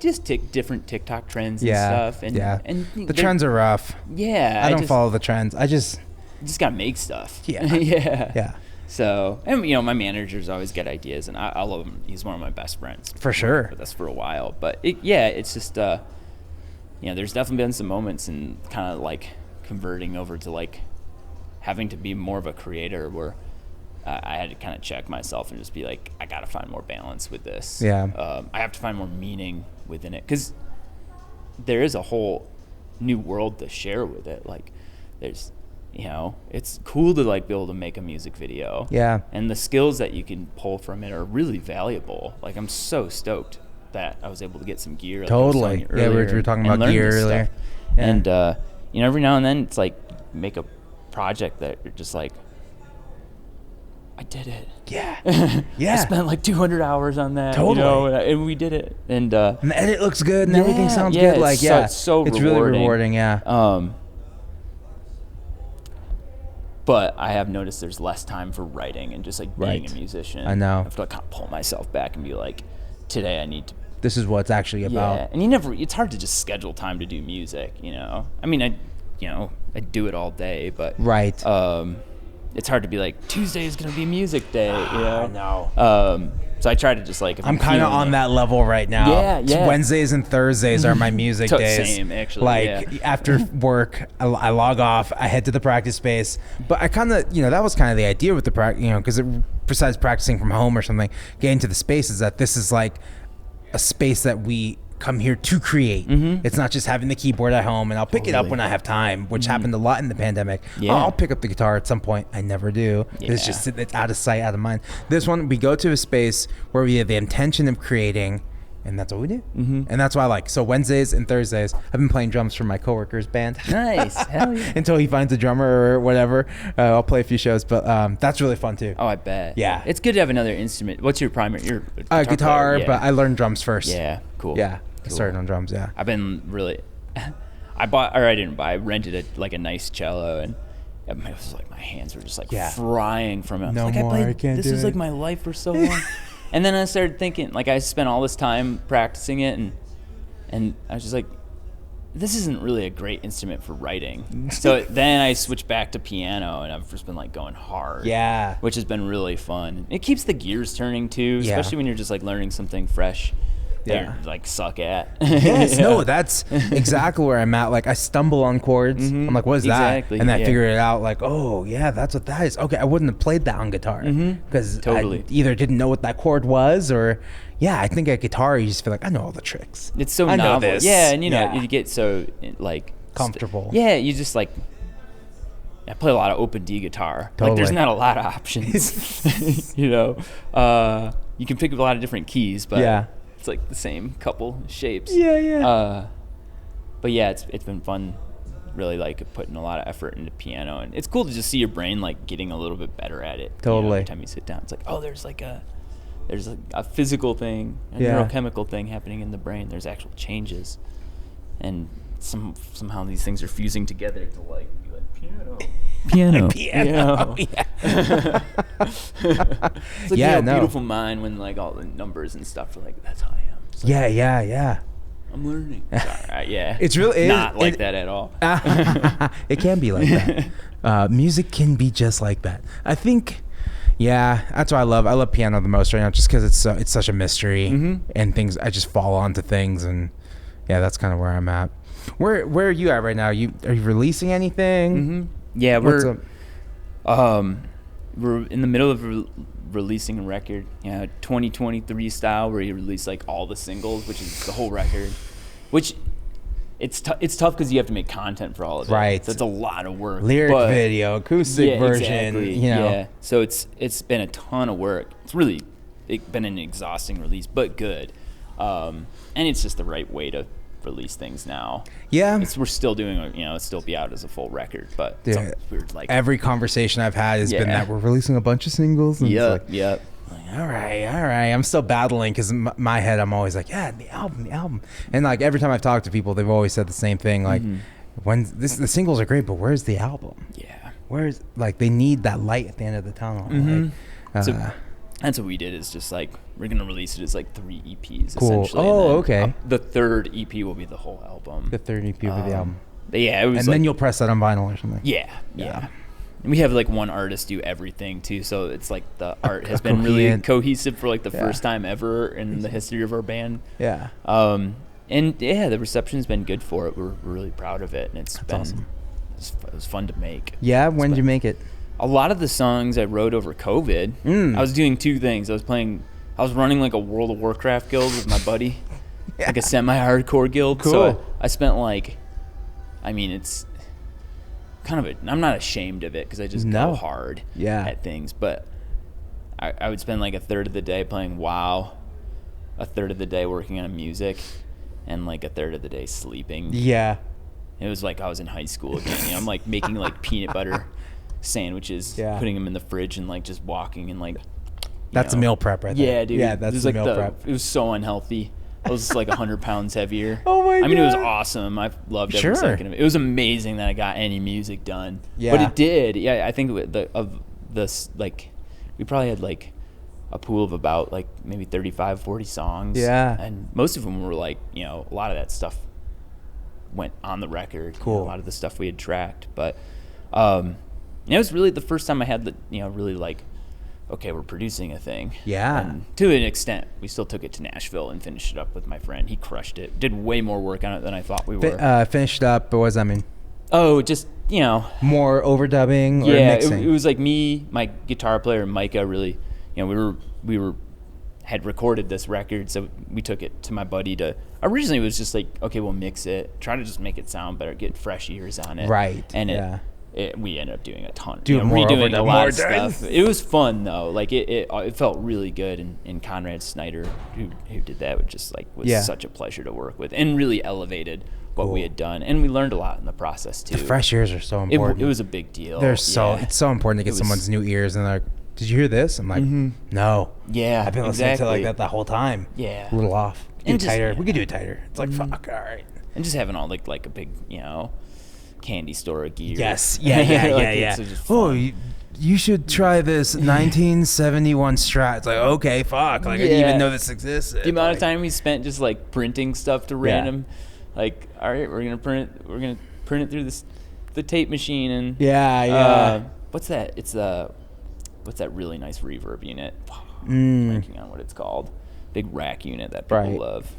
Speaker 2: just different TikTok trends and stuff. And
Speaker 3: the trends are rough.
Speaker 2: Yeah,
Speaker 3: I don't follow the trends. You
Speaker 2: just gotta make stuff.
Speaker 3: Yeah.
Speaker 2: Yeah. So, and my manager's always got ideas, and I love him. He's one of my best friends.
Speaker 3: For sure.
Speaker 2: With us for a while, but it's just there's definitely been some moments in kind of like converting over to like having to be more of a creator where I had to kind of check myself and just be like, I gotta find more balance with this.
Speaker 3: Yeah.
Speaker 2: I have to find more meaning within it, because there is a whole new world to share with it. Like, there's, it's cool to like be able to make a music video.
Speaker 3: Yeah.
Speaker 2: And the skills that you can pull from it are really valuable. Like, I'm so stoked that I was able to get some gear. Like
Speaker 3: totally.
Speaker 2: Yeah,
Speaker 3: we were talking about gear earlier.
Speaker 2: Yeah. And every now and then it's like make a project that you're just like, I did it.
Speaker 3: Yeah. Yeah.
Speaker 2: I spent like 200 hours on that.
Speaker 3: Totally.
Speaker 2: And we did it. And
Speaker 3: the edit looks good and everything sounds good. Like,
Speaker 2: it's so
Speaker 3: it's
Speaker 2: rewarding.
Speaker 3: Really rewarding. Yeah.
Speaker 2: But I have noticed there's less time for writing and just like being a musician.
Speaker 3: I know.
Speaker 2: I have to kind of pull myself back and be like, today I need to.
Speaker 3: This is what it's actually about.
Speaker 2: Yeah, and it's hard to just schedule time to do music, I mean, I do it all day, but
Speaker 3: right.
Speaker 2: It's hard to be like, Tuesday is gonna be music day,
Speaker 3: I know.
Speaker 2: So I try to just like,
Speaker 3: I'm kind of on that level right now.
Speaker 2: Yeah.
Speaker 3: Wednesdays and Thursdays are my music days.
Speaker 2: Same, actually.
Speaker 3: Like, after work, I log off, I head to the practice space. But I kind of, that was kind of the idea with the practice, because besides practicing from home or something, getting to the space is that this is like a space that we come here to create. Mm-hmm. It's not just having the keyboard at home, and I'll pick it up when I have time, which happened a lot in the pandemic. Yeah. I'll pick up the guitar at some point. I never do. Yeah. It's out of sight, out of mind. This one, we go to a space where we have the intention of creating, and that's what we do. Mm-hmm. And that's why I like. So Wednesdays and Thursdays, I've been playing drums for my coworker's band.
Speaker 2: Nice. Hell yeah.
Speaker 3: Until he finds a drummer or whatever. I'll play a few shows, but that's really fun too.
Speaker 2: Oh, I bet.
Speaker 3: Yeah.
Speaker 2: It's good to have another instrument. What's your primary? Your
Speaker 3: guitar, yeah. But I learned drums first.
Speaker 2: Yeah, cool.
Speaker 3: Yeah,
Speaker 2: cool.
Speaker 3: I started on drums, yeah.
Speaker 2: I've been really... I rented a nice cello, and it was like my hands were just like frying from it. This was like my life for so long. And then I started thinking, like, I spent all this time practicing it, and I was just like, this isn't really a great instrument for writing. So then I switched back to piano, and I've just been like going hard.
Speaker 3: Yeah.
Speaker 2: Which has been really fun. It keeps the gears turning too, especially when you're just like learning something fresh. That you like suck at.
Speaker 3: Yes, no, that's exactly where I'm at. Like, I stumble on chords. Mm-hmm. I'm like, what is that? And I figure it out. Like, oh yeah, that's what that is. Okay, I wouldn't have played that on guitar because I either didn't know what that chord was, or I think at guitar you just feel like I know all the tricks.
Speaker 2: It's so novel. Know this. Yeah, and you get so like
Speaker 3: comfortable.
Speaker 2: You just like. I play a lot of open D guitar.
Speaker 3: Totally.
Speaker 2: Like, there's not a lot of options. You can pick up a lot of different keys, but it's like the same couple shapes.
Speaker 3: Yeah.
Speaker 2: But yeah, it's been fun, really like putting a lot of effort into piano, and it's cool to just see your brain like getting a little bit better at it.
Speaker 3: Totally.
Speaker 2: Every time you sit down, it's like, oh, there's a physical thing, a neurochemical thing happening in the brain. There's actual changes, and somehow these things are fusing together to like be like piano. Yeah. It's like a beautiful mind when like all the numbers and stuff are like, that's how I am. Like,
Speaker 3: yeah.
Speaker 2: I'm learning. Yeah.
Speaker 3: It's really
Speaker 2: not like that at all.
Speaker 3: It can be like that. Music can be just like that. I think. Yeah, that's why I love piano the most right now, just because it's such a mystery and things. I just fall onto things, and that's kind of where I'm at. Where are you at right now? Are you releasing anything?
Speaker 2: Mm-hmm. Yeah, we're in the middle of releasing a record, 2023 style, where you release like all the singles, which is the whole record. Which it's tough because you have to make content for all of it.
Speaker 3: Right.
Speaker 2: So it's a lot of work.
Speaker 3: Lyric video, acoustic version.
Speaker 2: Exactly. Yeah. So it's been a ton of work. It's really been an exhausting release, but good. And it's just the right way to release things now. Yeah. We're still doing, it'll still be out as a full record, but it's weird, like
Speaker 3: every conversation I've had has been that we're releasing a bunch of singles. And
Speaker 2: Yep.
Speaker 3: Like, all right. I'm still battling because in my head I'm always like, the album. And like every time I've talked to people, they've always said the same thing. Like, the singles are great, but where's the album?
Speaker 2: Yeah.
Speaker 3: Where's, like, they need that light at the end of the tunnel. Like,
Speaker 2: So that's what we did, is just like, we're going to release it as like 3 EPs
Speaker 3: Cool.
Speaker 2: essentially.
Speaker 3: Oh,
Speaker 2: and then
Speaker 3: okay.
Speaker 2: The third EP will be the whole album.
Speaker 3: the third EP of the album.
Speaker 2: But yeah, it was
Speaker 3: And
Speaker 2: like,
Speaker 3: then you'll press that on vinyl or something.
Speaker 2: yeah. And we have like one artist do everything too, so it's like the art has been really
Speaker 3: coherent-
Speaker 2: cohesive for like the first time ever in the history of our band.
Speaker 3: Yeah.
Speaker 2: And yeah, the reception's been good for it. We're really proud of it, and it's been
Speaker 3: awesome.
Speaker 2: it was fun to make.
Speaker 3: Yeah, when did you make it?
Speaker 2: A lot of the songs I wrote over COVID. I was doing 2 things. I was running like a World of Warcraft guild with my buddy, like a semi-hardcore guild.
Speaker 3: Cool.
Speaker 2: So I spent like, I mean, it's kind of I'm not ashamed of it because I just go hard at things. But I would spend like a third of the day playing WoW, a third of the day working on music, and like a third of the day sleeping.
Speaker 3: Yeah.
Speaker 2: It was like I was in high school again. You know, I'm like making like peanut butter sandwiches, putting them in the fridge, and like just walking and like.
Speaker 3: That's a meal prep right there.
Speaker 2: Yeah, dude.
Speaker 3: Yeah, that's
Speaker 2: like
Speaker 3: meal prep.
Speaker 2: It was so unhealthy. I was like 100 pounds heavier.
Speaker 3: Oh my god!
Speaker 2: I mean, it was awesome. I loved every second of it. It was amazing that I got any music done.
Speaker 3: Yeah.
Speaker 2: But it did. Yeah, I think like we probably had like a pool of about like maybe 35, 40 songs.
Speaker 3: Yeah.
Speaker 2: And most of them were like, you know, a lot of that stuff went on the record.
Speaker 3: Cool.
Speaker 2: You know, a lot of the stuff we had tracked, but it was really the first time I had the, you know, really like, okay, we're producing a thing.
Speaker 3: Yeah.
Speaker 2: And to an extent, we still took it to Nashville and finished it up with my friend. He crushed it. Did way more work on it than I thought we were.
Speaker 3: Finished up, but what does that mean?
Speaker 2: Oh, just, you know.
Speaker 3: More overdubbing or
Speaker 2: Yeah,
Speaker 3: mixing?
Speaker 2: it was like me, my guitar player, and Micah really, you know, we had recorded this record, so we took it to my buddy to, originally it was just like, okay, we'll mix it, try to just make it sound better, get fresh ears on it.
Speaker 3: Right,
Speaker 2: And
Speaker 3: yeah.
Speaker 2: we ended up doing a ton.
Speaker 3: More
Speaker 2: redoing a lot of
Speaker 3: overdub.
Speaker 2: stuff. It was fun though. Like it felt really good. And Conrad Snyder, who did that, was such a pleasure to work with, and really elevated what we had done. And we learned a lot in the process too.
Speaker 3: The fresh ears are so important.
Speaker 2: It was a big deal.
Speaker 3: It's so important to get someone's new ears, and they're like, did you hear this? I'm like, no.
Speaker 2: Yeah,
Speaker 3: I've been listening to like that the whole time.
Speaker 2: Yeah.
Speaker 3: A little off.
Speaker 2: And
Speaker 3: Get tighter. We could do it tighter. It's like, fuck, all right.
Speaker 2: And just having all like a big, you know, candy store of gear.
Speaker 3: Yes. Yeah.
Speaker 2: It's just fun.
Speaker 3: You should try this 1971 Strat. It's like, okay, fuck. Like, I didn't even know this existed.
Speaker 2: The amount of time we spent just like printing stuff to random, like, all right, we're gonna print it through the tape machine, and what's that? It's what's that really nice reverb unit? Blanking on what it's called. Big rack unit that people love.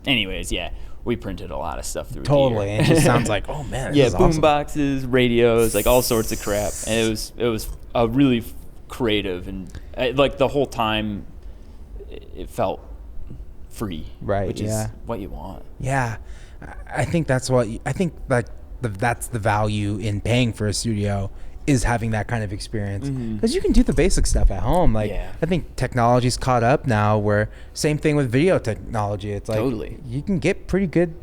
Speaker 2: Anyways, yeah, we printed a lot of stuff through
Speaker 3: Totally,
Speaker 2: here.
Speaker 3: and it just sounds like, oh man, this is
Speaker 2: boom
Speaker 3: awesome.
Speaker 2: boxes, radios, like all sorts of crap. And it was a really creative, and like the whole time, it felt free,
Speaker 3: right?
Speaker 2: Which is what you want.
Speaker 3: Yeah, I think that's that's the value in paying for a studio, is having that kind of experience, because you can do the basic stuff at home. Like, I think technology's caught up now, where same thing with video technology. It's like you can get pretty good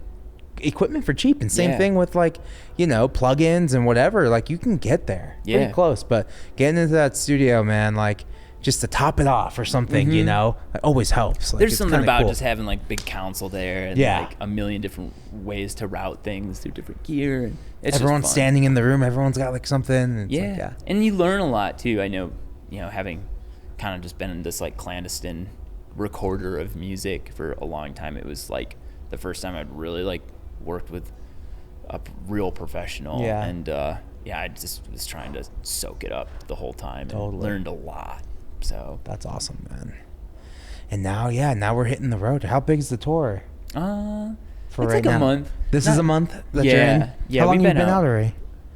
Speaker 3: equipment for cheap, and same thing with, like, you know, plugins and whatever. Like, you can get there pretty close, but getting into that studio, man, like, just to top it off or something, you know, it always helps. Like,
Speaker 2: there's something about just having like big console there, and
Speaker 3: Yeah.
Speaker 2: like a million different ways to route things through different gear, and it's
Speaker 3: everyone's
Speaker 2: just fun.
Speaker 3: standing in the room, everyone's got like something, and it's like,
Speaker 2: And you learn a lot too. I know, you know, having kind of just been in this like clandestine recorder of music for a long time, it was like the first time I'd really like worked with a real professional, and I just was trying to soak it up the whole time. And learned a lot. So
Speaker 3: that's awesome, man. And now we're hitting the road. How big is the tour?
Speaker 2: For
Speaker 3: it's
Speaker 2: right
Speaker 3: like
Speaker 2: now?
Speaker 3: a month. This is a month that you're in?
Speaker 2: Yeah.
Speaker 3: How long
Speaker 2: we've
Speaker 3: have you been out already?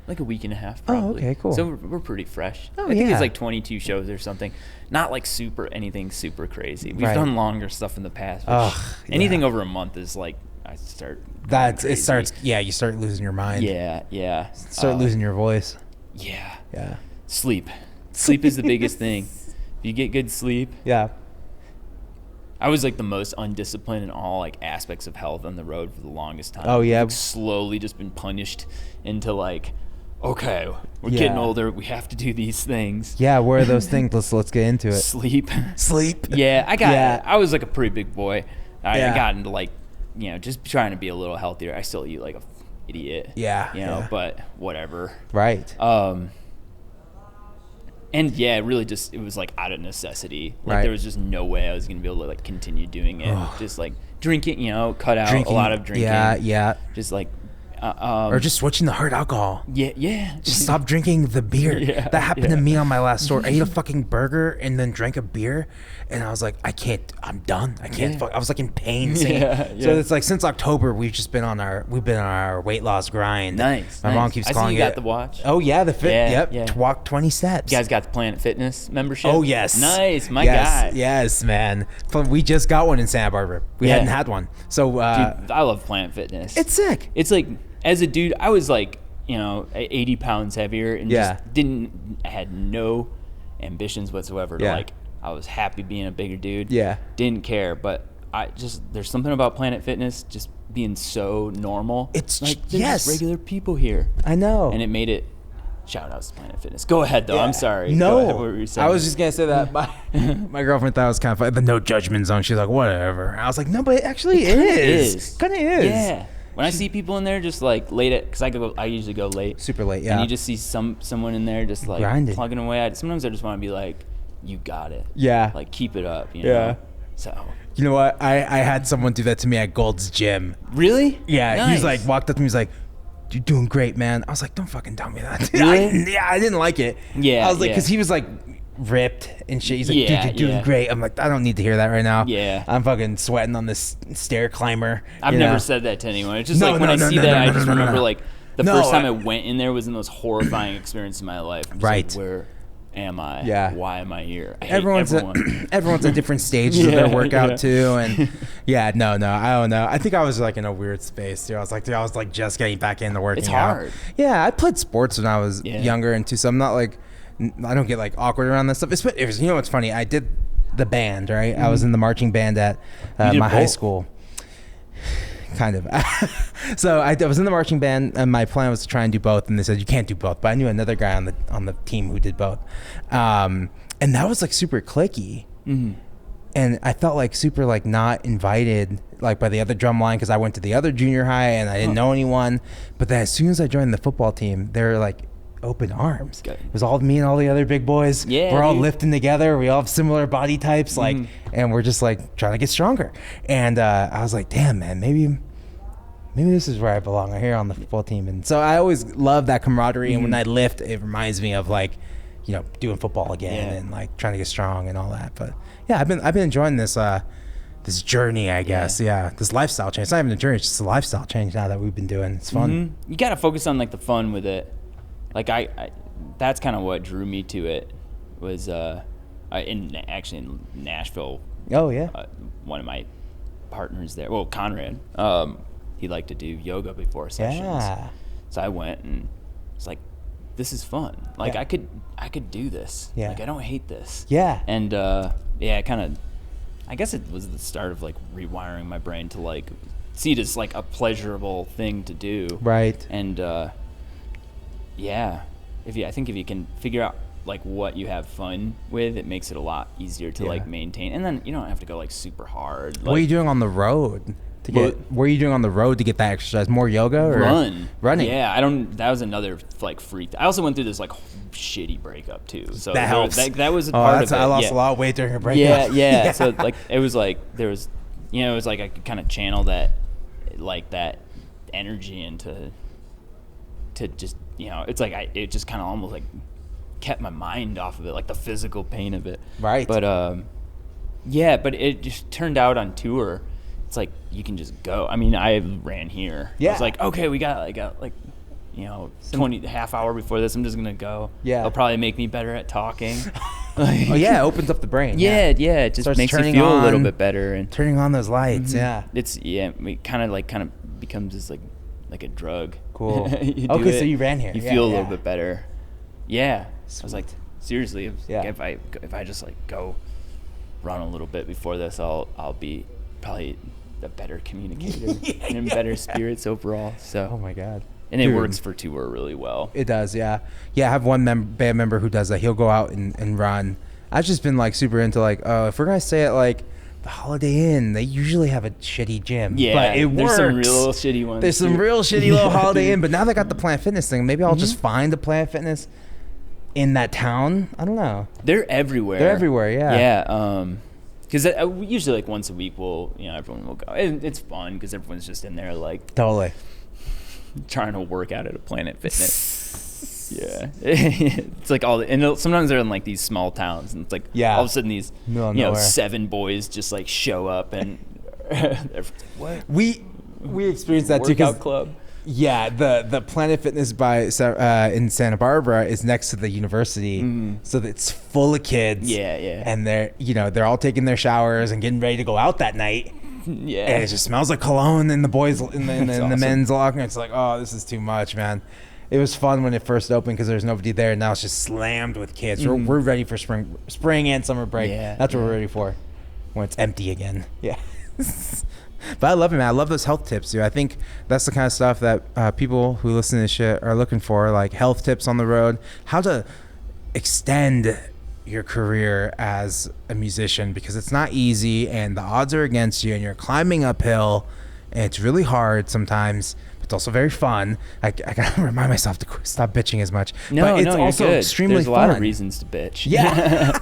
Speaker 2: Like a week and a half, probably.
Speaker 3: Oh, okay, cool.
Speaker 2: So we're pretty fresh.
Speaker 3: Oh,
Speaker 2: I think it's like 22 shows or something. Not like anything super crazy. We've done longer stuff in the past. Anything over a month is like, I start.
Speaker 3: You start losing your mind.
Speaker 2: Yeah.
Speaker 3: Start losing your voice.
Speaker 2: Yeah. Sleep is the biggest thing. If you get good sleep.
Speaker 3: Yeah.
Speaker 2: I was like the most undisciplined in all like aspects of health on the road for the longest time.
Speaker 3: Oh yeah.
Speaker 2: Like, slowly just been punished into like, okay, we're getting older. We have to do these things.
Speaker 3: Yeah. Where are those things? Let's get into it.
Speaker 2: Sleep.
Speaker 3: Yeah.
Speaker 2: I was like a pretty big boy. I got into like, you know, just trying to be a little healthier. I still eat like idiot.
Speaker 3: Yeah,
Speaker 2: You know,
Speaker 3: yeah.
Speaker 2: but whatever.
Speaker 3: Right.
Speaker 2: And yeah, it really just, it was like out of necessity. Like
Speaker 3: Right.
Speaker 2: there was just no way I was going to be able to like continue doing it. Just like drinking, you know, cut out
Speaker 3: Drinking,
Speaker 2: a lot of drinking.
Speaker 3: Yeah.
Speaker 2: Just like,
Speaker 3: Or just switching to hard alcohol.
Speaker 2: yeah.
Speaker 3: Just stop drinking the beer.
Speaker 2: Yeah,
Speaker 3: That happened to
Speaker 2: yeah.
Speaker 3: me on my last tour. I ate a fucking burger and then drank a beer, and I was like, I can't. I'm done. I can't.
Speaker 2: Yeah.
Speaker 3: I was like in pain. Saying,
Speaker 2: Yeah,
Speaker 3: So
Speaker 2: yeah.
Speaker 3: it's like since October, we've been on our weight loss grind.
Speaker 2: Nice.
Speaker 3: My mom keeps
Speaker 2: I see
Speaker 3: calling
Speaker 2: you
Speaker 3: it.
Speaker 2: got the watch.
Speaker 3: Oh yeah, the fit.
Speaker 2: Yeah,
Speaker 3: Yep.
Speaker 2: yeah.
Speaker 3: Walk 20 steps.
Speaker 2: You guys got the Planet Fitness membership?
Speaker 3: Oh yes.
Speaker 2: Nice, my
Speaker 3: yes,
Speaker 2: guy.
Speaker 3: Yes, man. But we just got one in Santa Barbara. We
Speaker 2: Yeah.
Speaker 3: hadn't had one. So
Speaker 2: Dude, I love Planet Fitness.
Speaker 3: it's sick.
Speaker 2: It's like, as a dude, I was like, you know, 80 pounds heavier and
Speaker 3: Yeah.
Speaker 2: just I had no ambitions whatsoever to
Speaker 3: Yeah.
Speaker 2: like, I was happy being a bigger dude.
Speaker 3: Yeah.
Speaker 2: Didn't care, but there's something about Planet Fitness just being so normal.
Speaker 3: It's
Speaker 2: like, there's
Speaker 3: yes.
Speaker 2: just regular people here.
Speaker 3: I know.
Speaker 2: And it made it, shout outs to Planet Fitness. Go ahead though, I'm sorry.
Speaker 3: No,
Speaker 2: Go ahead, what were you saying?
Speaker 3: I was just gonna say that my girlfriend thought it was kind of funny. The no judgment zone. She's like, whatever. I was like, no, but it actually is. Kind of is.
Speaker 2: Yeah. When I see people in there just like late at, because I usually go late.
Speaker 3: Super late. Yeah.
Speaker 2: And you just see someone in there just like
Speaker 3: Grinding.
Speaker 2: plugging away. Sometimes I just want to be like, you got it.
Speaker 3: Yeah.
Speaker 2: Like keep it up. You
Speaker 3: Yeah.
Speaker 2: know? So.
Speaker 3: You know what? I had someone do that to me at Gold's Gym.
Speaker 2: Really?
Speaker 3: Yeah.
Speaker 2: Nice.
Speaker 3: He's like walked up to me. He's like, "You're doing great, man." I was like, "Don't fucking tell me that."
Speaker 2: Really?
Speaker 3: I didn't like it.
Speaker 2: Yeah,
Speaker 3: I was like,
Speaker 2: yeah.
Speaker 3: because he was like ripped and shit. He's like,
Speaker 2: Yeah,
Speaker 3: "Dude, you're doing
Speaker 2: yeah.
Speaker 3: great." I'm like, I don't need to hear that right now.
Speaker 2: Yeah.
Speaker 3: I'm fucking sweating on this stair climber.
Speaker 2: I've
Speaker 3: you
Speaker 2: never
Speaker 3: know?
Speaker 2: said that to anyone. It's just
Speaker 3: No,
Speaker 2: like when
Speaker 3: no,
Speaker 2: I
Speaker 3: no,
Speaker 2: see
Speaker 3: no,
Speaker 2: that,
Speaker 3: no,
Speaker 2: I
Speaker 3: no,
Speaker 2: just
Speaker 3: no, no,
Speaker 2: remember
Speaker 3: no.
Speaker 2: like the
Speaker 3: No,
Speaker 2: first time
Speaker 3: I-
Speaker 2: I went in there was the most horrifying experience in my life. I'm just
Speaker 3: Right.
Speaker 2: Like, where am I?
Speaker 3: Yeah.
Speaker 2: Why am I here? I hate
Speaker 3: Everyone's
Speaker 2: everyone.
Speaker 3: everyone's at different stages of their
Speaker 2: Yeah,
Speaker 3: workout
Speaker 2: yeah.
Speaker 3: too, and no, I don't know. I think I was like in a weird space too. I was like just getting back into working
Speaker 2: It's
Speaker 3: out.
Speaker 2: hard.
Speaker 3: Yeah, I played sports when I was
Speaker 2: Yeah.
Speaker 3: younger and too, so I'm not like I don't get like awkward around this stuff. It was, you know what's funny? I did the band, right? I was in the marching band at
Speaker 2: You did
Speaker 3: my high
Speaker 2: both?
Speaker 3: school. Kind of. So I was in the marching band, and my plan was to try and do both. And they said you can't do both. But I knew another guy on the team who did both, and that was like super cliquey.
Speaker 2: Mm-hmm.
Speaker 3: And I felt like super like not invited like by the other drum line because I went to the other junior high and I didn't know anyone. But then as soon as I joined the football team, they were like open arms.
Speaker 2: Good.
Speaker 3: It was all me and all the other big boys.
Speaker 2: Yeah,
Speaker 3: we're all
Speaker 2: dude.
Speaker 3: lifting together. We all have similar body types, like, and we're just like trying to get stronger. And I was like, damn, man, maybe this is where I belong. I'm here on the football team. And so I always love that camaraderie. And when I lift, it reminds me of like, you know, doing football again and like trying to get strong and all that. But yeah, I've been enjoying this this journey, I guess. Yeah. This lifestyle change. It's not even a journey, it's just a lifestyle change now that we've been doing. It's fun.
Speaker 2: You gotta focus on like the fun with it. Like I that's kind of what drew me to it. Was in Nashville.
Speaker 3: Oh yeah.
Speaker 2: One of my partners there, well, Conrad, he liked to do yoga before sessions.
Speaker 3: Yeah.
Speaker 2: So I went and it's like, this is fun. Like
Speaker 3: Yeah.
Speaker 2: I could do this.
Speaker 3: Yeah.
Speaker 2: Like I don't hate this.
Speaker 3: Yeah.
Speaker 2: And I guess it was the start of like rewiring my brain to like see it as like a pleasurable thing to do.
Speaker 3: Right.
Speaker 2: And I think if you can figure out like what you have fun with, it makes it a lot easier to like maintain. And then you don't have to go like super hard. Like,
Speaker 3: What are you doing on the road to get? What are you doing on the road to get that exercise? More yoga or running?
Speaker 2: Yeah, that was another like freak. I also went through this like shitty breakup too. So
Speaker 3: That helps.
Speaker 2: That was a part of it.
Speaker 3: I lost
Speaker 2: yeah.
Speaker 3: a lot of weight during a breakup.
Speaker 2: Yeah. So like it was like there was, it was like I could kind of channel that energy into just it's like it just kind of almost like kept my mind off of it, like the physical pain of it.
Speaker 3: Right.
Speaker 2: But but it just turned out on tour, it's like you can just go. I mean, I ran here.
Speaker 3: Yeah.
Speaker 2: I was like, okay, we got like 20 half hour before this, I'm just gonna go.
Speaker 3: Yeah.
Speaker 2: It'll probably make me better at talking.
Speaker 3: Oh yeah, it opens up the brain.
Speaker 2: Yeah, it just
Speaker 3: Starts
Speaker 2: makes you
Speaker 3: turning
Speaker 2: feel a little
Speaker 3: on-
Speaker 2: bit better, and
Speaker 3: Turning on those lights. Yeah.
Speaker 2: it's it kind of becomes this like a drug.
Speaker 3: Cool.
Speaker 2: You do
Speaker 3: Okay, so
Speaker 2: it,
Speaker 3: you ran here.
Speaker 2: You
Speaker 3: Yeah,
Speaker 2: feel a
Speaker 3: yeah.
Speaker 2: little bit better. Yeah. I was like, seriously,
Speaker 3: Yeah.
Speaker 2: if I just like go run a little bit before this, I'll be probably a better communicator and in better spirits overall. So.
Speaker 3: Oh my god.
Speaker 2: And it
Speaker 3: Dude.
Speaker 2: works for tour really well.
Speaker 3: It does, yeah. Yeah, I have one band member who does that. He'll go out and run. I've just been like super into like, if we're gonna stay at like the Holiday Inn, they usually have a shitty gym.
Speaker 2: Yeah,
Speaker 3: but it
Speaker 2: there's
Speaker 3: works.
Speaker 2: some real shitty ones.
Speaker 3: There's some real shitty little Holiday Inn, but now they got the Planet Fitness thing. Maybe I'll just find a Planet Fitness in that town. I don't know.
Speaker 2: They're everywhere.
Speaker 3: Yeah.
Speaker 2: Yeah. Because usually like once a week everyone will go. And it's fun because everyone's just in there like
Speaker 3: Totally.
Speaker 2: trying to work out at a Planet Fitness. Yeah. It's like and sometimes they're in like these small towns and it's like all of a sudden these 7 boys just like show up and what?
Speaker 3: We experienced that too.
Speaker 2: Workout club.
Speaker 3: Yeah, the Planet Fitness in Santa Barbara is next to the university, so it's full of kids.
Speaker 2: Yeah, yeah.
Speaker 3: And they're all taking their showers and getting ready to go out that night.
Speaker 2: Yeah.
Speaker 3: And it just smells like cologne in the boys in the
Speaker 2: awesome.
Speaker 3: men's locker. It's like, oh, this is too much, man. It was fun when it first opened because there's nobody there. Now it's just slammed with kids. We're ready for spring and summer break.
Speaker 2: Yeah,
Speaker 3: That's what we're ready for when it's empty again. Yeah. But I love it, man. I love those health tips, dude. I think that's the kind of stuff that people who listen to this shit are looking for, like health tips on the road, how to extend your career as a musician, because it's not easy and the odds are against you and you're climbing uphill and it's really hard sometimes. It's also very fun. I gotta remind myself to stop bitching as much.
Speaker 2: No,
Speaker 3: but it's
Speaker 2: you're
Speaker 3: also
Speaker 2: good.
Speaker 3: extremely
Speaker 2: There's a
Speaker 3: fun.
Speaker 2: lot of reasons to bitch.
Speaker 3: Yeah.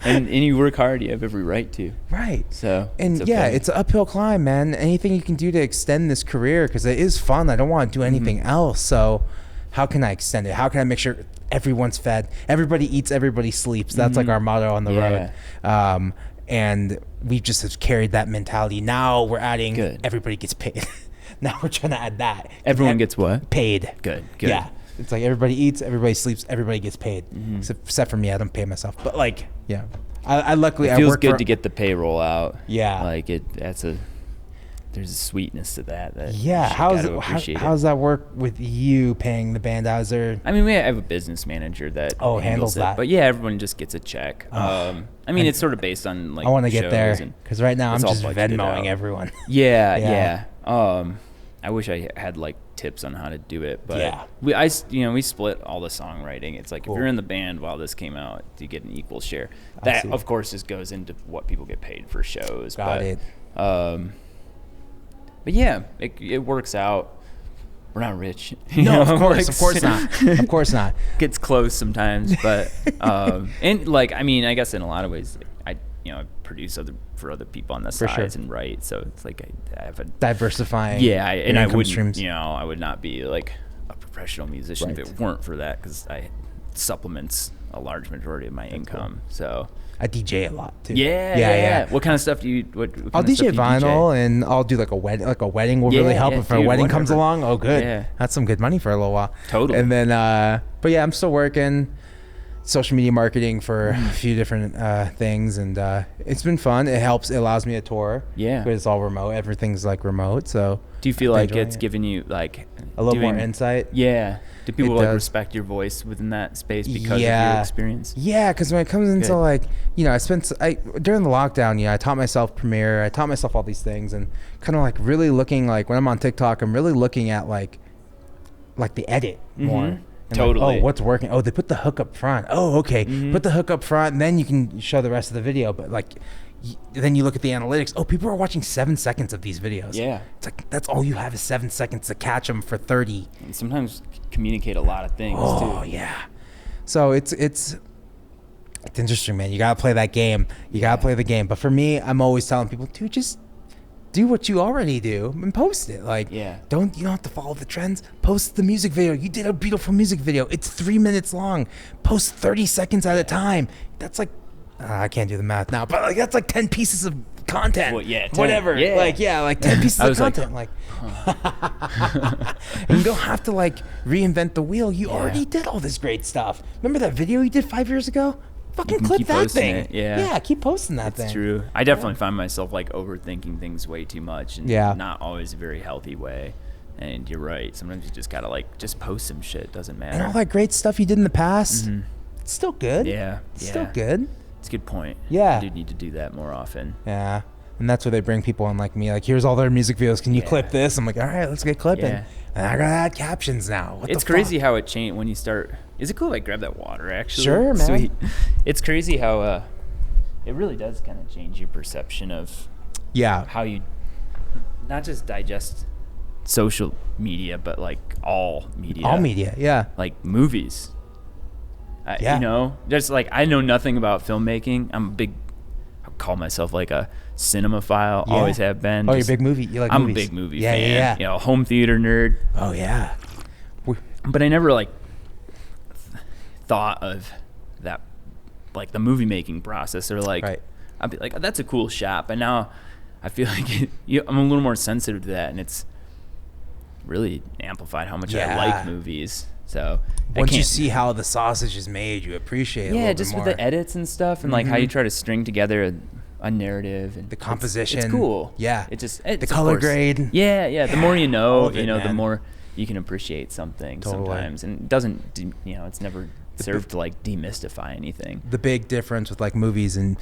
Speaker 2: and you work hard. You have every right to.
Speaker 3: Right.
Speaker 2: So.
Speaker 3: And it's an uphill climb, man. Anything you can do to extend this career, because it is fun. I don't want to do anything else. So how can I extend it? How can I make sure everyone's fed? Everybody eats, everybody sleeps. That's like our motto on the road. And we just have carried that mentality. Now we're adding everybody gets paid. Now we're trying to add that.
Speaker 2: Everyone gets what?
Speaker 3: Paid.
Speaker 2: Good.
Speaker 3: Yeah. It's like everybody eats, everybody sleeps, everybody gets paid. Except for me, I don't pay myself. But like, yeah. I luckily,
Speaker 2: it feels
Speaker 3: I work
Speaker 2: good to get the payroll out.
Speaker 3: Yeah.
Speaker 2: Like there's a sweetness to that.
Speaker 3: How's that work with you paying the band out? Is there?
Speaker 2: I mean, we have a business manager that
Speaker 3: handles that.
Speaker 2: But yeah, everyone just gets a check. I mean, it's sort of based on like.
Speaker 3: I want to get there
Speaker 2: and
Speaker 3: because right now I'm
Speaker 2: it's
Speaker 3: just
Speaker 2: all budgeted
Speaker 3: Venmoing
Speaker 2: out.
Speaker 3: everyone.
Speaker 2: Yeah. I wish I had like tips on how to do it, but we split all the songwriting. It's like if you're in the band while this came out, you get an equal share. That of course just goes into what people get paid for shows. Got it. But yeah, it works out. We're not rich.
Speaker 3: No, of course not. Of course not.
Speaker 2: Gets close sometimes, but and like I mean, I guess in a lot of ways, I produce for other people on the sides and write, so it's like I have a
Speaker 3: diversifying.
Speaker 2: Yeah, and I would
Speaker 3: streams.
Speaker 2: I would not be like a professional musician if it weren't for that, because I supplements a large majority of my income. Cool. So
Speaker 3: I DJ a lot too.
Speaker 2: Yeah. What kind of stuff do you?
Speaker 3: I'll DJ vinyl, and I'll do like a wedding. Like a wedding will really help if a wedding comes along. Oh, good. Yeah. That's some good money for a little while.
Speaker 2: Totally.
Speaker 3: And then, but yeah, I'm still working social media marketing for a few different things, and it's been fun. It allows me to tour. Yeah. But it's all remote. Everything's like remote. So
Speaker 2: do you feel like it's giving you like
Speaker 3: a little more insight?
Speaker 2: Yeah. Do people like respect your voice within that space because of your experience?
Speaker 3: Yeah, because when it comes into like, I during the lockdown, I taught myself Premiere, I taught myself all these things, and kind of like really looking, like when I'm on TikTok, I'm really looking at like the edit more. And totally. Like, what's working? Oh, they put the hook up front. Oh, okay. Put the hook up front, and then you can show the rest of the video. But like, then you look at the analytics. Oh, people are watching 7 seconds of these videos. Yeah. It's like, that's all you have is 7 seconds to catch them for 30.
Speaker 2: And sometimes communicate a lot of things too.
Speaker 3: Oh, yeah. So it's interesting, man. You got to play that game. You got to play the game. But for me, I'm always telling people, dude, just do what you already do and post it. Like, you don't have to follow the trends. Post the music video. You did a beautiful music video. It's 3 minutes long. Post 30 seconds at a time. That's like, I can't do the math now, but like that's like 10 pieces of content. Well, 10. Whatever. Yeah. Like 10 pieces of content. Like, and you don't have to like reinvent the wheel. You already did all this great stuff. Remember that video you did 5 years ago? Fucking clip that thing. It. Yeah, keep posting that thing.
Speaker 2: It's true. I definitely find myself like overthinking things way too much, and not always a very healthy way. And you're right. Sometimes you just gotta like just post some shit. It doesn't matter.
Speaker 3: And all that great stuff you did in the past, it's still good. It's still good.
Speaker 2: It's a good point.
Speaker 3: Yeah.
Speaker 2: You do need to do that more often.
Speaker 3: Yeah. And that's where they bring people on like me. Like, here's all their music videos. Can you clip this? I'm like, all right, let's get clipping. Yeah. And I gotta add captions now.
Speaker 2: It's crazy how it changed when you start. Is it cool if I grab that water, actually?
Speaker 3: Sure, man.
Speaker 2: Sweet. It's crazy how it really does kind of change your perception of
Speaker 3: Yeah.
Speaker 2: how you not just digest social media, but like all media.
Speaker 3: All media, yeah.
Speaker 2: Like movies.
Speaker 3: Yeah.
Speaker 2: You know, just like I know nothing about filmmaking. I call myself like a cinemaphile.
Speaker 3: Yeah.
Speaker 2: Always have been.
Speaker 3: Oh, you're a big movie. You like
Speaker 2: I'm
Speaker 3: movies.
Speaker 2: a big movie
Speaker 3: Yeah,
Speaker 2: fan.
Speaker 3: yeah.
Speaker 2: You know, home theater nerd.
Speaker 3: Oh, yeah.
Speaker 2: But I never like thought of that, like the movie making process, or like
Speaker 3: Right.
Speaker 2: I'd be like, oh, that's a cool shot. But now I feel like I'm a little more sensitive to that, and it's really amplified how much I
Speaker 3: Yeah.
Speaker 2: like movies. So
Speaker 3: Once you see how the sausage is made, you appreciate it a little
Speaker 2: just
Speaker 3: bit more.
Speaker 2: with the edits and stuff, and like how you try to string together a narrative and
Speaker 3: The composition.
Speaker 2: It's cool.
Speaker 3: Yeah.
Speaker 2: It's
Speaker 3: The color grade.
Speaker 2: Yeah. The more you
Speaker 3: all
Speaker 2: know,
Speaker 3: of it,
Speaker 2: the
Speaker 3: man.
Speaker 2: more you can appreciate something
Speaker 3: Totally.
Speaker 2: sometimes, and it doesn't. It's never served to like demystify anything.
Speaker 3: The big difference with like movies and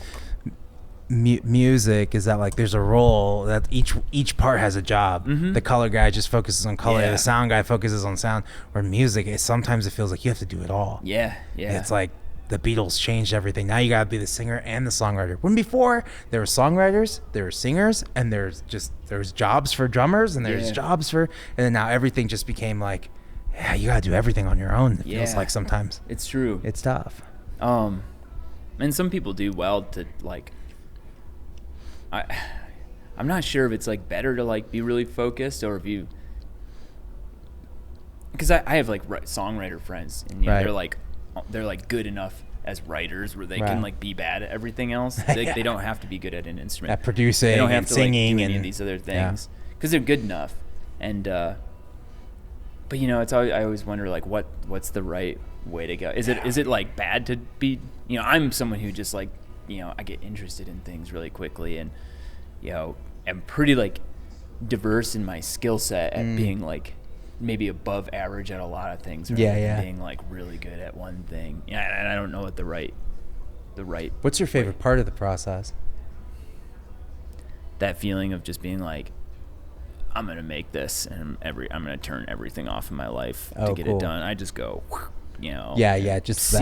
Speaker 3: music is that like there's a role that each part has a job. The color guy just focuses on color.
Speaker 2: Yeah.
Speaker 3: The sound guy focuses on sound. Or music, sometimes it feels like you have to do it all.
Speaker 2: Yeah.
Speaker 3: It's like the Beatles changed everything. Now you gotta be the singer and the songwriter. When before there were songwriters, there were singers, and there's jobs for drummers, and there's jobs for, and then now everything just became like, yeah, you gotta do everything on your own. It feels like sometimes
Speaker 2: It's true.
Speaker 3: it's tough.
Speaker 2: And some people do well to like. I'm not sure if it's like better to like be really focused, or if you, because I have like songwriter friends, and
Speaker 3: Right.
Speaker 2: they're like good enough as writers where they
Speaker 3: Right.
Speaker 2: can like be bad at everything else. They don't have to be good at an instrument.
Speaker 3: At producing
Speaker 2: They don't have
Speaker 3: and
Speaker 2: to
Speaker 3: singing
Speaker 2: like, do any
Speaker 3: and
Speaker 2: of these other things because they're good enough. And but it's always, I always wonder like what's the right way to go. Is it like bad to be? I'm someone who just like I get interested in things really quickly, and I'm pretty like diverse in my skill set at being like maybe above average at a lot of things, rather than being like really good at one thing. And I don't know what the right
Speaker 3: What's your favorite part of the process?
Speaker 2: that feeling of just being like, I'm gonna make this, and I'm gonna turn everything off in my life to get it done. I just go,
Speaker 3: Just
Speaker 2: see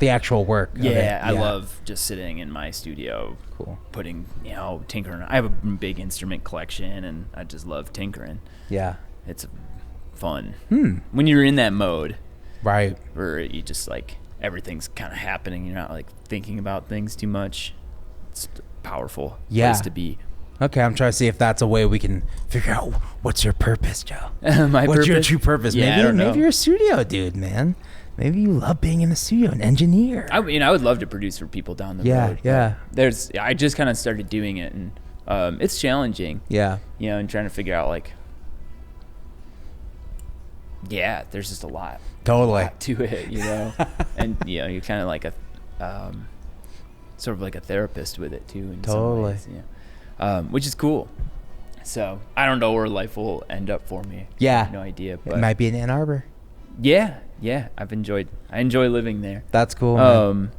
Speaker 3: the actual work. of it.
Speaker 2: I love just sitting in my studio, putting tinkering. I have a big instrument collection, and I just love tinkering.
Speaker 3: Yeah.
Speaker 2: It's fun when you're in that mode,
Speaker 3: Right.
Speaker 2: where you just like everything's kind of happening. You're not like thinking about things too much. It's a powerful place to be.
Speaker 3: Okay, I'm trying to see if that's a way we can figure out what's your purpose, Joe.
Speaker 2: What's
Speaker 3: your true purpose?
Speaker 2: Yeah, I don't know.
Speaker 3: Maybe you're a studio dude, man. Maybe you love being in the studio, an engineer.
Speaker 2: I would love to produce for people down the road.
Speaker 3: Yeah.
Speaker 2: I just kind of started doing it, and it's challenging.
Speaker 3: Yeah.
Speaker 2: And trying to figure out like, there's just a lot.
Speaker 3: Totally.
Speaker 2: To it, and you're kind of like a, sort of like a therapist with it too. In some ways, which is cool. So I don't know where life will end up for me.
Speaker 3: Yeah.
Speaker 2: I have no idea. But
Speaker 3: It might be in Ann Arbor.
Speaker 2: Yeah. I enjoy living there.
Speaker 3: That's cool, man.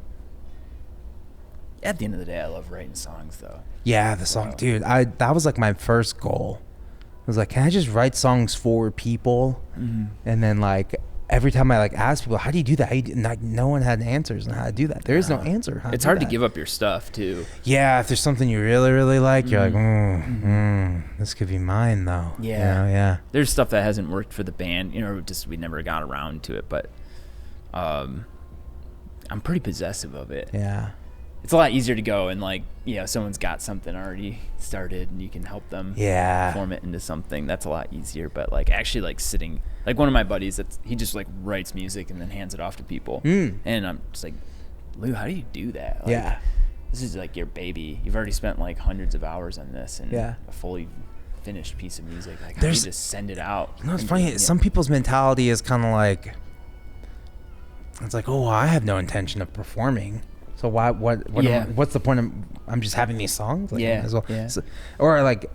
Speaker 2: At the end of the day, I love writing songs, though.
Speaker 3: Yeah, the song, dude. That was like my first goal. I was like, can I just write songs for people?
Speaker 2: Mm-hmm.
Speaker 3: And then like every time I like ask people, how do you do that? Like, no one had answers on how to do that. There is no answer.
Speaker 2: It's hard to give up your stuff too.
Speaker 3: Yeah, if there's something you really, really like, you're like, this could be mine though. Yeah.
Speaker 2: There's stuff that hasn't worked for the band, just we never got around to it, but I'm pretty possessive of it.
Speaker 3: Yeah.
Speaker 2: It's a lot easier to go and like, someone's got something already started and you can help them form it into something. That's a lot easier. But like actually like sitting, like one of my buddies, he just like writes music and then hands it off to people. And I'm just like, Lou, how do you do that? Like, this is like your baby. You've already spent like hundreds of hours on this and a fully finished piece of music. Like, how do you just send it out?
Speaker 3: It's funny. Some people's mentality is kind of like, it's like, oh, I have no intention of performing. So what's the point of, I'm just having these songs? Like, as well. So, or like,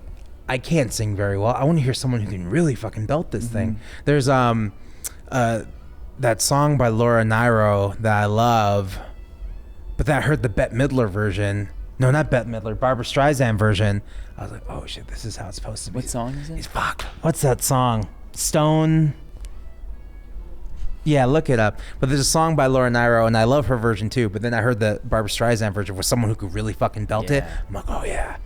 Speaker 3: I can't sing very well. I want to hear someone who can really fucking belt this thing. There's that song by Laura Nyro that I love, but then I heard the Bette Midler version. No, not Bette Midler, Barbra Streisand version. I was like, oh shit, this is how it's supposed to be.
Speaker 2: What song is it?
Speaker 3: Fuck. What's that song? Stone. Yeah, look it up. But there's a song by Laura Nyro, and I love her version too. But then I heard the Barbra Streisand version with someone who could really fucking belt it. I'm like, oh yeah.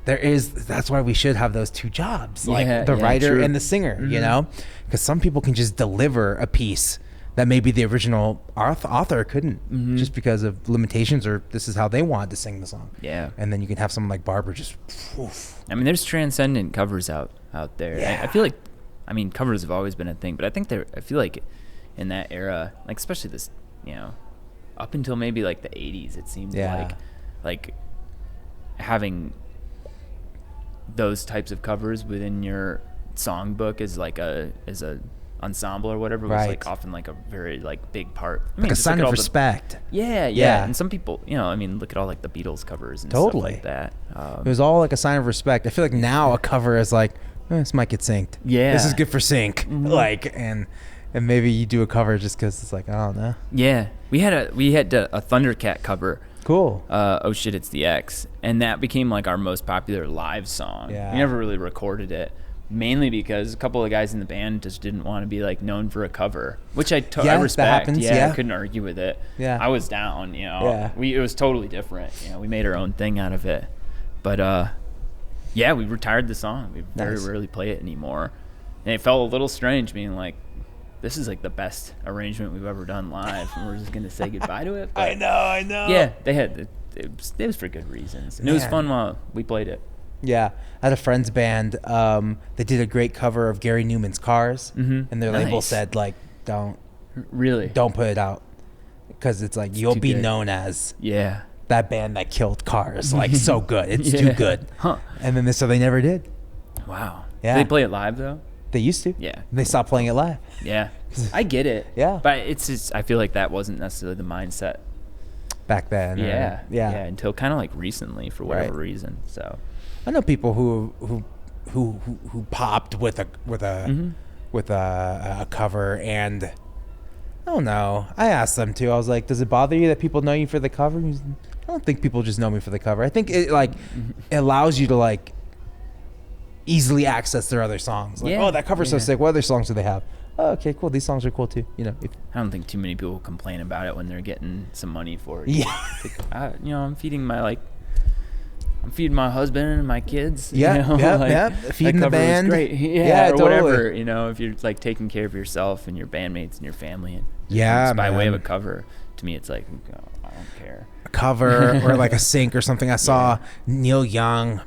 Speaker 3: That's why we should have those two jobs, like the writer and the singer, you know? Because some people can just deliver a piece that maybe the original author couldn't, just because of limitations, or this is how they wanted to sing the song.
Speaker 2: Yeah.
Speaker 3: And then you can have someone like Barbara just, oof.
Speaker 2: I mean, there's transcendent covers out there.
Speaker 3: Yeah.
Speaker 2: I feel like, I mean, covers have always been a thing, but I feel like in that era, like especially this, you know, up until maybe like the 80s, it seemed like having those types of covers within your songbook as a ensemble or whatever was like often like a very like big part. I mean,
Speaker 3: like a sign of respect.
Speaker 2: Yeah. And some people, you know, I mean, look at all like the Beatles covers and stuff like that.
Speaker 3: It was all like a sign of respect. I feel like now a cover is like, this might get synced. Yeah, this is good for sync. Like, and maybe you do a cover just because it's like, I don't know.
Speaker 2: Yeah, we had a Thundercat cover.
Speaker 3: Cool.
Speaker 2: Oh shit, it's the X, and that became like our most popular live song.
Speaker 3: Yeah.
Speaker 2: We never really recorded it, mainly because a couple of guys in the band just didn't want to be like known for a cover, which I respect.
Speaker 3: That happens.
Speaker 2: I couldn't argue with it.
Speaker 3: Yeah,
Speaker 2: I was down. You know, it was totally different. You know, we made our own thing out of it, but yeah, we retired the song. We very rarely play it anymore, and it felt a little strange being like, this is like the best arrangement we've ever done live, and we're just gonna say goodbye to it. But
Speaker 3: I know.
Speaker 2: Yeah, they had it was for good reasons, and it was fun while we played it.
Speaker 3: Yeah, I had a friend's band. They did a great cover of Gary Newman's Cars, and their label said like, don't put it out, because it's like you'll be known as that band that killed Cars. Like so good, it's too good. And then they never did.
Speaker 2: Wow.
Speaker 3: Yeah.
Speaker 2: Did they play it live though?
Speaker 3: They used to.
Speaker 2: Yeah.
Speaker 3: They stopped playing it live.
Speaker 2: Yeah. I get it.
Speaker 3: Yeah.
Speaker 2: But it's just, I feel like that wasn't necessarily the mindset
Speaker 3: back then.
Speaker 2: Yeah. Until kind of like recently for whatever reason. So
Speaker 3: I know people who popped with a cover, and I don't know. I asked them too. I was like, does it bother you that people know you for the cover? I don't think people just know me for the cover. I think it like it allows you to like easily access their other songs. Like, oh, that cover's so sick. What other songs do they have? Oh, okay, cool. These songs are cool too. You know,
Speaker 2: I don't think too many people complain about it when they're getting some money for it.
Speaker 3: Yeah.
Speaker 2: You know, I'm feeding my husband and my kids.
Speaker 3: Yeah,
Speaker 2: you know,
Speaker 3: feeding the band.
Speaker 2: Great.
Speaker 3: Yeah,
Speaker 2: or
Speaker 3: totally.
Speaker 2: whatever. You know, if you're like taking care of yourself and your bandmates and your family, and by way of a cover, to me, it's like, I don't care.
Speaker 3: A cover or like a sync or something. I saw Neil Young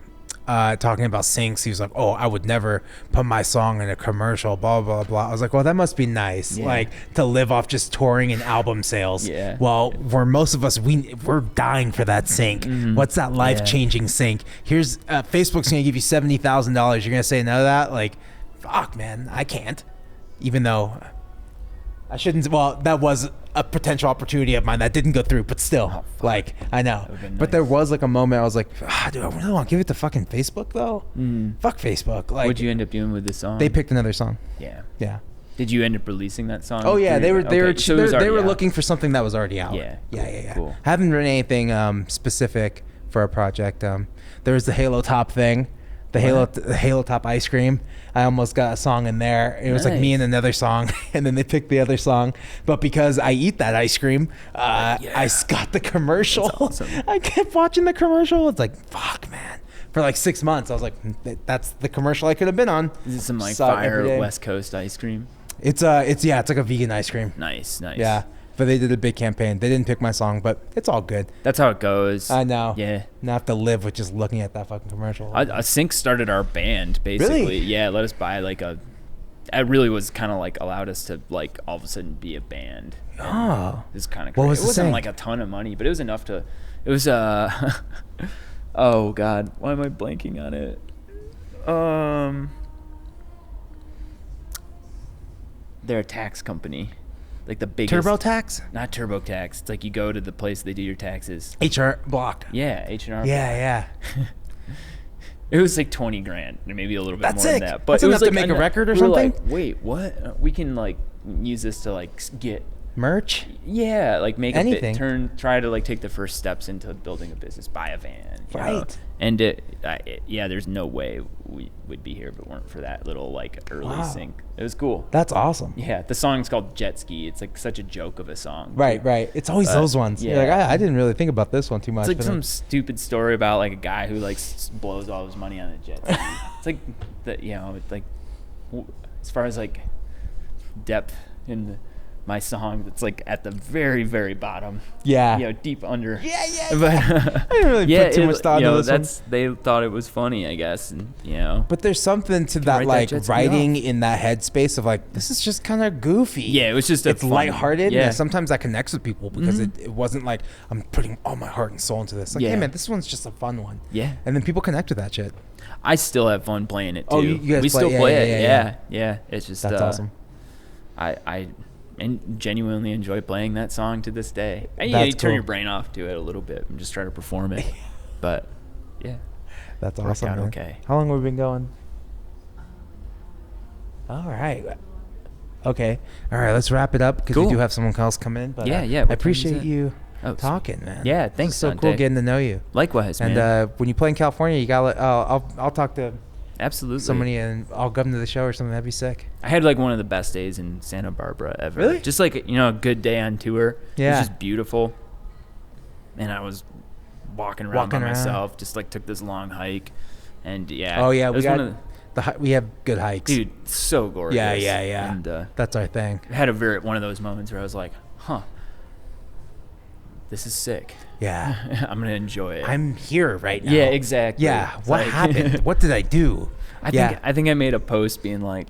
Speaker 3: talking about syncs. He was like, oh, I would never put my song in a commercial, blah, blah, blah. I was like, well, that must be nice, like to live off just touring and album sales. Yeah. Well, for most of us, we're dying for that sync. What's that life-changing sync? Here's Facebook's going to give you $70,000. You're going to say no to that? Like, fuck, man, I can't. Even though I shouldn't. Well, that was a potential opportunity of mine that didn't go through, but still, like, I know. Nice. But there was like a moment I was like, dude, I really want to give it to fucking Facebook though. Fuck Facebook. Like,
Speaker 2: what'd you end up doing with this song?
Speaker 3: They picked another song.
Speaker 2: Yeah. Did you end up releasing that song?
Speaker 3: Oh yeah, they were looking for something that was already out. Yeah. Cool. I haven't written anything specific for a project. There was the Halo Top thing. The Halo Top ice cream. I almost got a song in there. It was like me and another song, and then they picked the other song. But because I eat that ice cream, I got the commercial. That's awesome. I kept watching the commercial. It's like, fuck, man. For like 6 months, I was like, that's the commercial I could have been on.
Speaker 2: Is it some like fire West Coast ice cream?
Speaker 3: It's like a vegan ice cream.
Speaker 2: Nice.
Speaker 3: Yeah. But they did a big campaign. They didn't pick my song, but it's all good.
Speaker 2: That's how it goes.
Speaker 3: I know.
Speaker 2: Yeah.
Speaker 3: Now I have to live with just looking at that fucking commercial.
Speaker 2: A sync started our band, basically.
Speaker 3: Really?
Speaker 2: Yeah, let us buy like it really was kind of like allowed us to like all of a sudden be a band.
Speaker 3: Oh.
Speaker 2: It's kind of crazy.
Speaker 3: What was
Speaker 2: it
Speaker 3: the
Speaker 2: wasn't
Speaker 3: sync?
Speaker 2: like a ton of money, but it was enough to, it was, oh God, why am I blanking on it? They're a tax company. Like the biggest
Speaker 3: TurboTax?
Speaker 2: Not TurboTax. It's like you go to the place they do your taxes.
Speaker 3: HR Block.
Speaker 2: Yeah, H&R.
Speaker 3: Yeah.
Speaker 2: It was like $20,000, or maybe a little bit more than that.
Speaker 3: But that's enough to make a record or something.
Speaker 2: Like, wait, what? We can like use this to like get
Speaker 3: Merch?
Speaker 2: Yeah, like make
Speaker 3: Anything.
Speaker 2: try to like take the first steps into building a business, buy a van, you know?
Speaker 3: Right.
Speaker 2: And there's no way we would be here if it weren't for that little like early sync. It was cool.
Speaker 3: That's awesome.
Speaker 2: Yeah, the song's called Jet Ski. It's like such a joke of a song.
Speaker 3: Right. It's always those ones.
Speaker 2: Yeah.
Speaker 3: You're like, I didn't really think about this one too much.
Speaker 2: It's like some stupid story about like a guy who like blows all his money on a jet ski. It's like that, you know, it's like as far as like depth in my song, that's like at the very, very bottom.
Speaker 3: Yeah.
Speaker 2: You know, deep under.
Speaker 3: Yeah.
Speaker 2: But
Speaker 3: I didn't really put too much thought into this one.
Speaker 2: They thought it was funny, I guess, and you know.
Speaker 3: But there's something to that, like writing in that headspace of like, this is just kind of goofy.
Speaker 2: Yeah, it was just
Speaker 3: it's lighthearted.
Speaker 2: Yeah.
Speaker 3: And sometimes that connects with people because it wasn't like I'm putting all my heart and soul into this. Like, hey man, this one's just a fun one.
Speaker 2: Yeah.
Speaker 3: And then people connect with that shit.
Speaker 2: I still have fun playing it too.
Speaker 3: Oh, you guys
Speaker 2: we still play it. Yeah. It's just
Speaker 3: that's awesome.
Speaker 2: I genuinely enjoy playing that song to this day. And, you turn your brain off to it a little bit and just try to perform it. But yeah,
Speaker 3: that's awesome. Man.
Speaker 2: Okay.
Speaker 3: How long have we been going? All right. Okay. All right. Let's wrap it up because we do have someone else come in. But
Speaker 2: yeah.
Speaker 3: I appreciate you talking, man.
Speaker 2: Yeah. Thanks.
Speaker 3: It's so
Speaker 2: Dante.
Speaker 3: cool getting to know you.
Speaker 2: Likewise, man.
Speaker 3: And when you play in California, you gotta. I'll talk to.
Speaker 2: Absolutely.
Speaker 3: Somebody and I'll come to the show or something. That'd be sick.
Speaker 2: I had like one of the best days in Santa Barbara ever.
Speaker 3: Really?
Speaker 2: Just like, you know, a good day on tour.
Speaker 3: Yeah.
Speaker 2: It was just beautiful. And I was walking around by myself. Just like took this long hike. And yeah.
Speaker 3: Oh yeah, we have good hikes.
Speaker 2: Dude, so gorgeous.
Speaker 3: Yeah.
Speaker 2: And
Speaker 3: that's our thing.
Speaker 2: I had one of those moments where I was like, this is sick.
Speaker 3: Yeah.
Speaker 2: I'm gonna enjoy it.
Speaker 3: I'm here right now.
Speaker 2: Yeah, exactly.
Speaker 3: Yeah.
Speaker 2: It's
Speaker 3: what happened? What did I do?
Speaker 2: I think I made a post being like,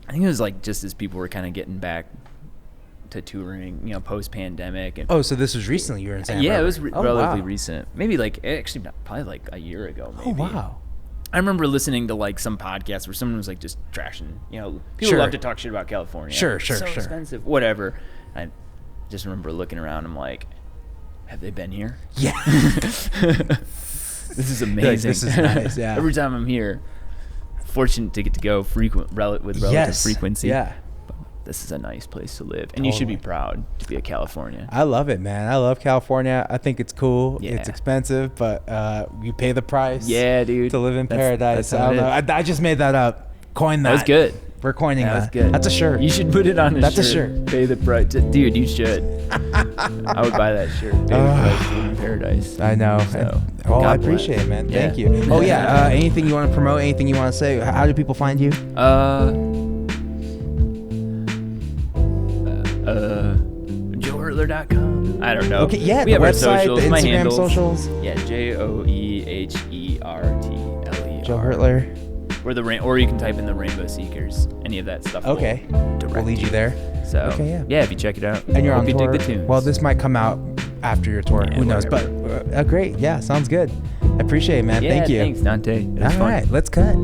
Speaker 2: I think it was like just as people were kind of getting back to touring, you know, post pandemic. And
Speaker 3: so this was recently. You were in Santa Barbara.
Speaker 2: Yeah, it was relatively recent. Maybe like probably like a year ago. Maybe.
Speaker 3: Oh wow.
Speaker 2: I remember listening to like some podcast where someone was like just trashing. You know, people love to talk shit about California.
Speaker 3: Sure.
Speaker 2: Expensive, whatever. I just remember looking around. I'm like, have they been here?
Speaker 3: Yeah.
Speaker 2: This is amazing.
Speaker 3: Like, this is nice. Yeah.
Speaker 2: Every time I'm here, fortunate to get to go with relative frequency.
Speaker 3: Yeah.
Speaker 2: But this is a nice place to live, and you should be proud to be a Californian.
Speaker 3: I love it, man. I love California. I think it's cool.
Speaker 2: Yeah.
Speaker 3: It's expensive, but you pay the price.
Speaker 2: Yeah, dude.
Speaker 3: To live in paradise. I don't know. I just made that up. Coin that.
Speaker 2: That was good.
Speaker 3: We're coining that.
Speaker 2: That's good.
Speaker 3: That's a shirt.
Speaker 2: You should put it on a shirt.
Speaker 3: That's a shirt.
Speaker 2: Pay the price. Dude, you should. I would buy that shirt. Pay the price to live in paradise.
Speaker 3: I know.
Speaker 2: So,
Speaker 3: I appreciate it, man.
Speaker 2: Yeah.
Speaker 3: Thank you. Oh, yeah. Anything you want to promote? Anything you want to say? How do people find you?
Speaker 2: JoeHertler.com. I don't know.
Speaker 3: Okay, yeah.
Speaker 2: We have
Speaker 3: the
Speaker 2: our
Speaker 3: website,
Speaker 2: socials,
Speaker 3: the
Speaker 2: my
Speaker 3: Instagram
Speaker 2: handles.
Speaker 3: socials.
Speaker 2: Yeah, JoeHertler.
Speaker 3: Joe Hertler.
Speaker 2: Or you can type in the Rainbow Seekers. Any of that stuff.
Speaker 3: Okay. We'll lead you there.
Speaker 2: So
Speaker 3: okay, yeah.
Speaker 2: If you check it out.
Speaker 3: And you're on
Speaker 2: Hope
Speaker 3: tour.
Speaker 2: you dig the tunes.
Speaker 3: Well, this might come out after your tour.
Speaker 2: Yeah,
Speaker 3: Who knows?
Speaker 2: whatever.
Speaker 3: But great. Yeah, sounds good. I appreciate it, man.
Speaker 2: Yeah,
Speaker 3: Thank you.
Speaker 2: Thanks, Dante. It was
Speaker 3: All
Speaker 2: fun.
Speaker 3: right, let's cut.